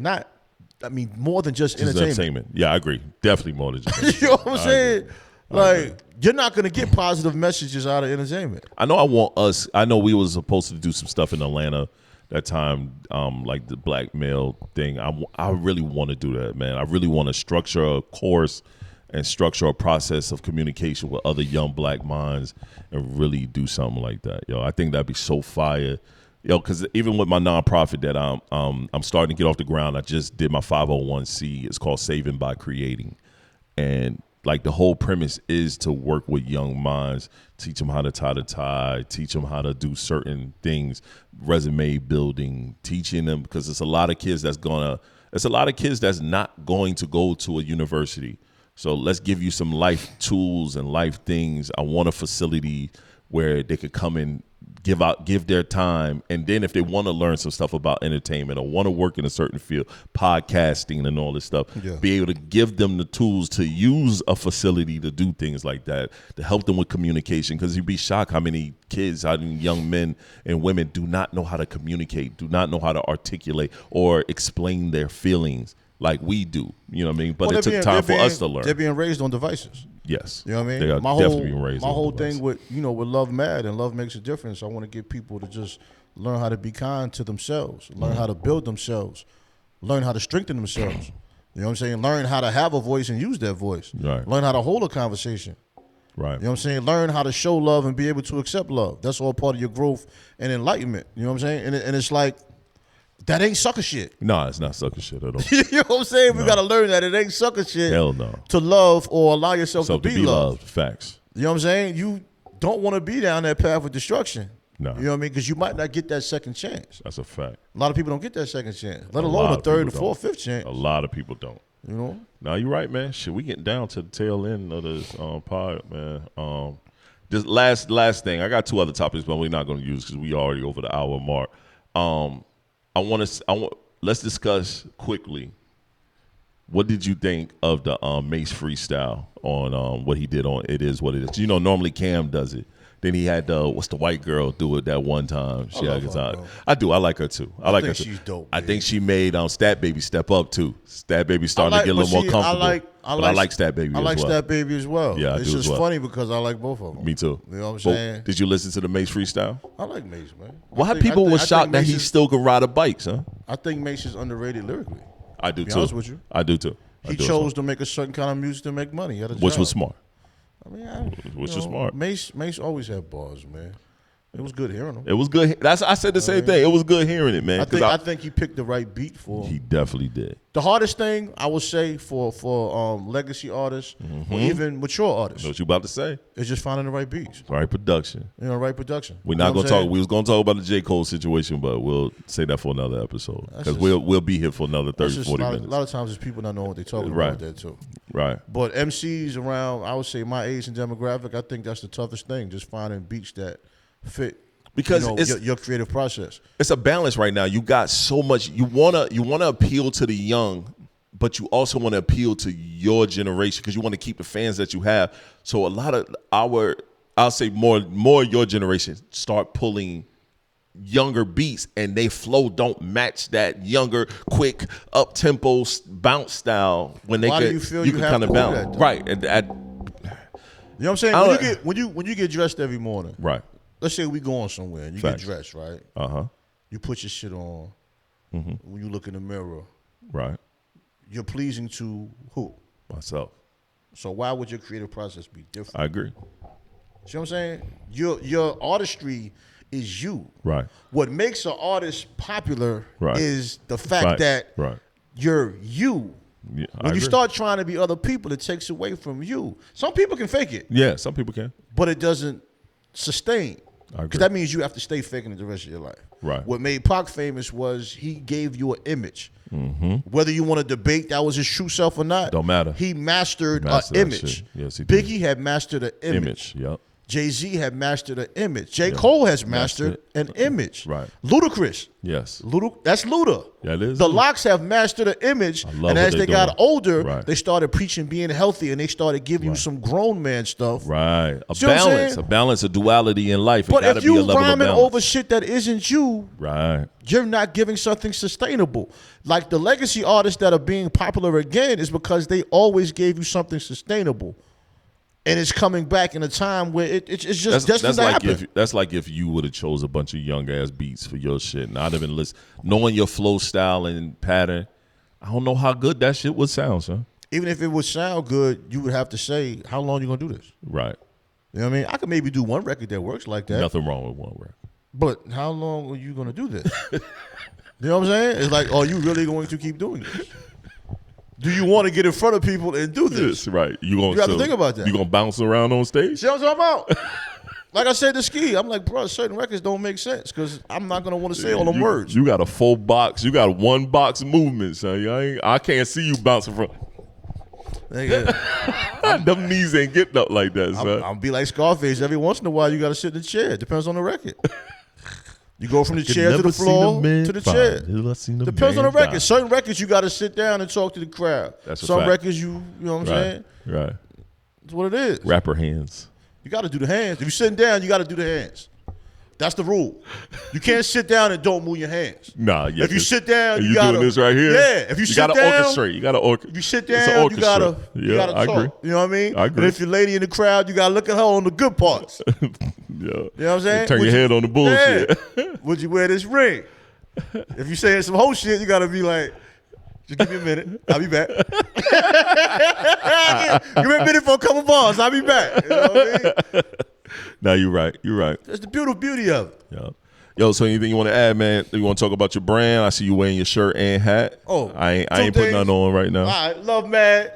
More than just entertainment. Yeah, I agree. Definitely more than just you know what I'm saying? Like, you're not going to get positive messages out of entertainment. I know we was supposed to do some stuff in Atlanta that time, like the black male thing. I really want to do that, man. I really want to structure a course and structure a process of communication with other young black minds and really do something like that. Yo, I think that'd be so fire. Yo, because even with my nonprofit that I'm starting to get off the ground, I just did my 501c. It's called Saving by Creating, and like the whole premise is to work with young minds, teach them how to tie the tie, teach them how to do certain things, resume building, teaching them, because it's a lot of kids that's not going to go to a university. So let's give you some life tools and life things. I want a facility where they could come and give their time, and then if they want to learn some stuff about entertainment or want to work in a certain field, podcasting and all this stuff, be able to give them the tools to use a facility to do things like that, to help them with communication, because you'd be shocked how many kids, how many young men and women do not know how to communicate, do not know how to articulate or explain their feelings like we do. You know what I mean? But it took time for us to learn. They're being raised on devices. Yes. You know what I mean? They are definitely being raised on my whole devices. thing with, with Love Mad and Love Makes a Difference, I want to get people to just learn how to be kind to themselves, learn how to build themselves, learn how to strengthen themselves. You know what I'm saying? Learn how to have a voice and use that voice. Right. Learn how to hold a conversation. Right. You know what I'm saying? Learn how to show love and be able to accept love. That's all part of your growth and enlightenment. You know what I'm saying? And it's like, that ain't sucker shit. No, it's not sucker shit at all. You know what I'm saying? We got to learn that it ain't sucker shit. Hell no. To love or allow yourself to be loved. Facts. You know what I'm saying? You don't want to be down that path of destruction. No. You know what I mean? Because you might not get that second chance. That's a fact. A lot of people don't get that second chance, let alone a third, a fourth, fifth chance. A lot of people don't. You know? No, you're right, man. Shit, we getting down to the tail end of this pod, man. Just last thing. I got two other topics, but we're not going to use because we already over the hour mark. Let's discuss quickly. What did you think of the Mace freestyle on what he did on It Is What It Is? You know, normally Cam does it. Then he had what's the white girl do it that one time? I do. I like her too. I like her too. She's dope. I think she made Stat Baby step up too. Stat Baby starting to get a little more comfortable. I like Stat Baby. I like Stat Baby as well. Yeah, it's just funny because I like both of them. Me too. You know what I'm saying? Did you listen to the Mace freestyle? I like Mace, man. Why people were shocked that he still could ride a bike, son? I think Mace is underrated lyrically. I do be too. Honest with you. I do too. He chose to make a certain kind of music to make money. Which was smart. I mean, which was smart. Mace always had bars, man. It was good hearing him. It was good. I said the same thing. It was good hearing it, man. I think he picked the right beat for him. He definitely did. The hardest thing I would say for legacy artists or even mature artists, What you about to say? is just finding the right beats. Right production. Right production. We're not gonna talk. We was gonna talk about the J. Cole situation, but we'll say that for another episode because we'll be here for another 30, 40 minutes. A lot of times, it's people not know what they're talking about there too. Right. But MCs around, I would say my age and demographic, I think that's the toughest thing, just finding beats that fit. Because it's your creative process. It's a balance right now. You got so much. You wanna appeal to the young, but you also want to appeal to your generation because you want to keep the fans that you have. So a lot of I'll say more your generation start pulling younger beats, and they flow don't match that younger, quick, up tempo bounce style. When they Why do you feel you have kind to of do balance, that, right? you know what I'm saying? When you get dressed every morning, right? Let's say we going somewhere and you get dressed, right? You put your shit on. When you look in the mirror, right? You're pleasing to who? Myself. So why would your creative process be different? I agree. See what I'm saying? Your artistry is you. Right. What makes an artist popular right. is the fact that right. you're you. Yeah, when you start trying to be other people, it takes away from you. Some people can fake it. Yeah, some people can. But it doesn't sustain. Because that means you have to stay faking it the rest of your life. Right. What made Pac famous was he gave you an image. Whether you want to debate that was his true self or not, don't matter. He mastered an image. Yes, he did. Biggie had mastered an image. Yep. Jay-Z had mastered an image. J. Cole has mastered an image. Right. Ludacris. Yes. That's Luda. Yeah, it is. The Locks have mastered an image, and as they got older, they started preaching being healthy, and they started giving you some grown man stuff. Right. A balance, a duality in life. But if you rhyming over shit that isn't you, right, you're not giving something sustainable. Like the legacy artists that are being popular again is because they always gave you something sustainable. And it's coming back in a time where it's just destined to happen. That's like if you would have chose a bunch of young ass beats for your shit, and I'd have been listening, knowing your flow style and pattern. I don't know how good that shit would sound, son. Even if it would sound good, you would have to say, "How long you gonna do this?" Right. You know what I mean? I could maybe do one record that works like that. Nothing wrong with one record. But how long are you gonna do this? You know what I'm saying? It's like, are you really going to keep doing this? do you want to get in front of people and do this? Yes, right. You have to think about that. You gonna bounce around on stage? See what I'm talking about? Like I said to Ski, I'm like, bro, certain records don't make sense because I'm not gonna want to say all them words. You got a full box. You got a 1 box movement, son. I can't see you bouncing from. Them knees ain't getting up like that, son. I'll be like Scarface. Every once in a while, you got to sit in the chair. Depends on the record. You go from the chair to the floor to the chair. Depends on the record. Certain records, you got to sit down and talk to the crowd. That's Some fact. records, you know what I'm saying? Right. That's what it is. Rapper hands. You got to do the hands. If you're sitting down, you got to do the hands. That's the rule. You can't sit down and don't move your hands. Nah, yeah. If you sit down, you doing this right here. Yeah. If you sit down, orchestrate. You gotta orchestrate. If you sit down, you gotta I talk. agree. You know what I mean? I agree. And if your lady in the crowd, you gotta look at her on the good parts. Yeah. You know what I'm saying? Turn your head on the bullshit. Yeah. Would you wear this ring? If you saying some whole shit, you gotta be like, just give me a minute. I'll be back. Give me a minute for a couple bars. I'll be back. You know what I mean? Nah, you're right. You're right. That's the beauty of it. Yeah. Yo, so anything you want to add, man? You want to talk about your brand? I see you wearing your shirt and hat. Oh, I ain't putting nothing on right now. All right, love mad.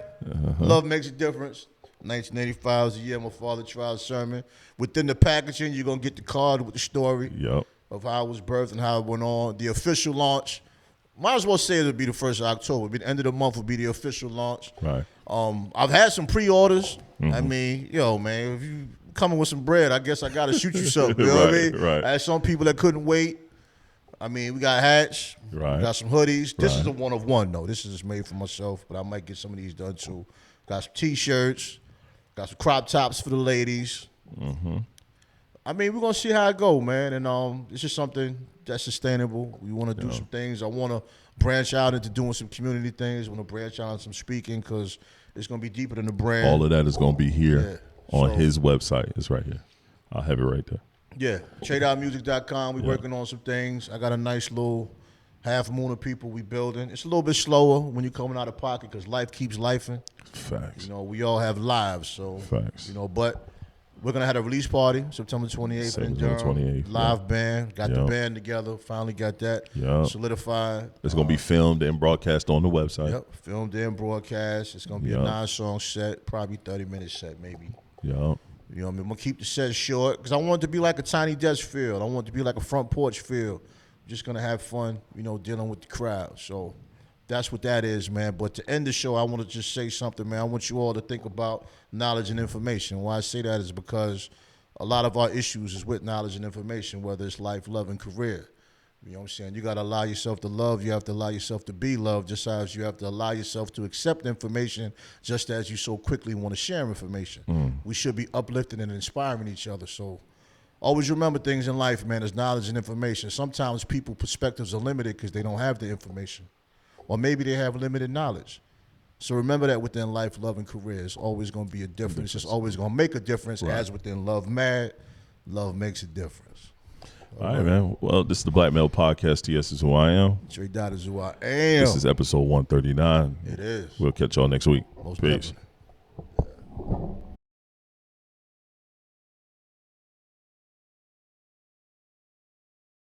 Love makes a difference. 1985 was the year my father tried sermon. Within the packaging, you're gonna get the card with the story of how it was birthed and how it went on. The official launch. Might as well say it'll be the 1st of October. The end of the month will be the official launch. Right. I've had some pre-orders. I mean, yo, man, if you coming with some bread, I guess I gotta shoot you something. You know what I mean? Right. I had some people that couldn't wait. I mean, we got hats. Right. We got some hoodies. This is a one of one though. This is just made for myself, but I might get some of these done too. Got some T-shirts. Got some crop tops for the ladies. I mean, we're gonna see how it go, man. And it's just something that's sustainable. We want to do some things. I want to branch out into doing some community things. I want to branch out into some speaking because it's gonna be deeper than the brand. All of that is gonna be here on So- his website. It's right here. I'll have it right there. Yeah, Tre-Dot we working on some things. I got a nice little half moon of people we building. It's a little bit slower when you're coming out of pocket because life keeps lifing. Facts. You know, we all have lives, so Facts. you know. But we're gonna have a release party September 28th in Durham. 28th, Live band, got the Yep. band together. Finally got that Yep. solidified. It's gonna be filmed and broadcast on the website. Yep, filmed and broadcast. It's gonna be a Yep. 9-song set, probably 30-minute set, maybe. Yeah. You know what I mean? I'm going to keep the set short because I want it to be like a tiny desk field. I want it to be like a front porch field. Just going to have fun, you know, dealing with the crowd. So that's what that is, man. But to end the show, I want to just say something, man. I want you all to think about knowledge and information. Why I say that is because a lot of our issues is with knowledge and information, whether it's life, love, and career. You know what I'm saying? You got to allow yourself to love. You have to allow yourself to be loved, just as you have to allow yourself to accept information, just as you so quickly want to share information. We should be uplifting and inspiring each other. So always remember things in life, man, as knowledge and information. Sometimes people's perspectives are limited because they don't have the information. Or maybe they have limited knowledge. So remember that within life, love, and career, it's always going to be a difference. It's always going to make a difference, as within love, mad, love makes a difference. All right, man. Well, this is the Black Male Podcast. TS is who I am. Tre-Dot is who I am. This is episode 139. It is. We'll catch y'all next week. Most Peace. definitely.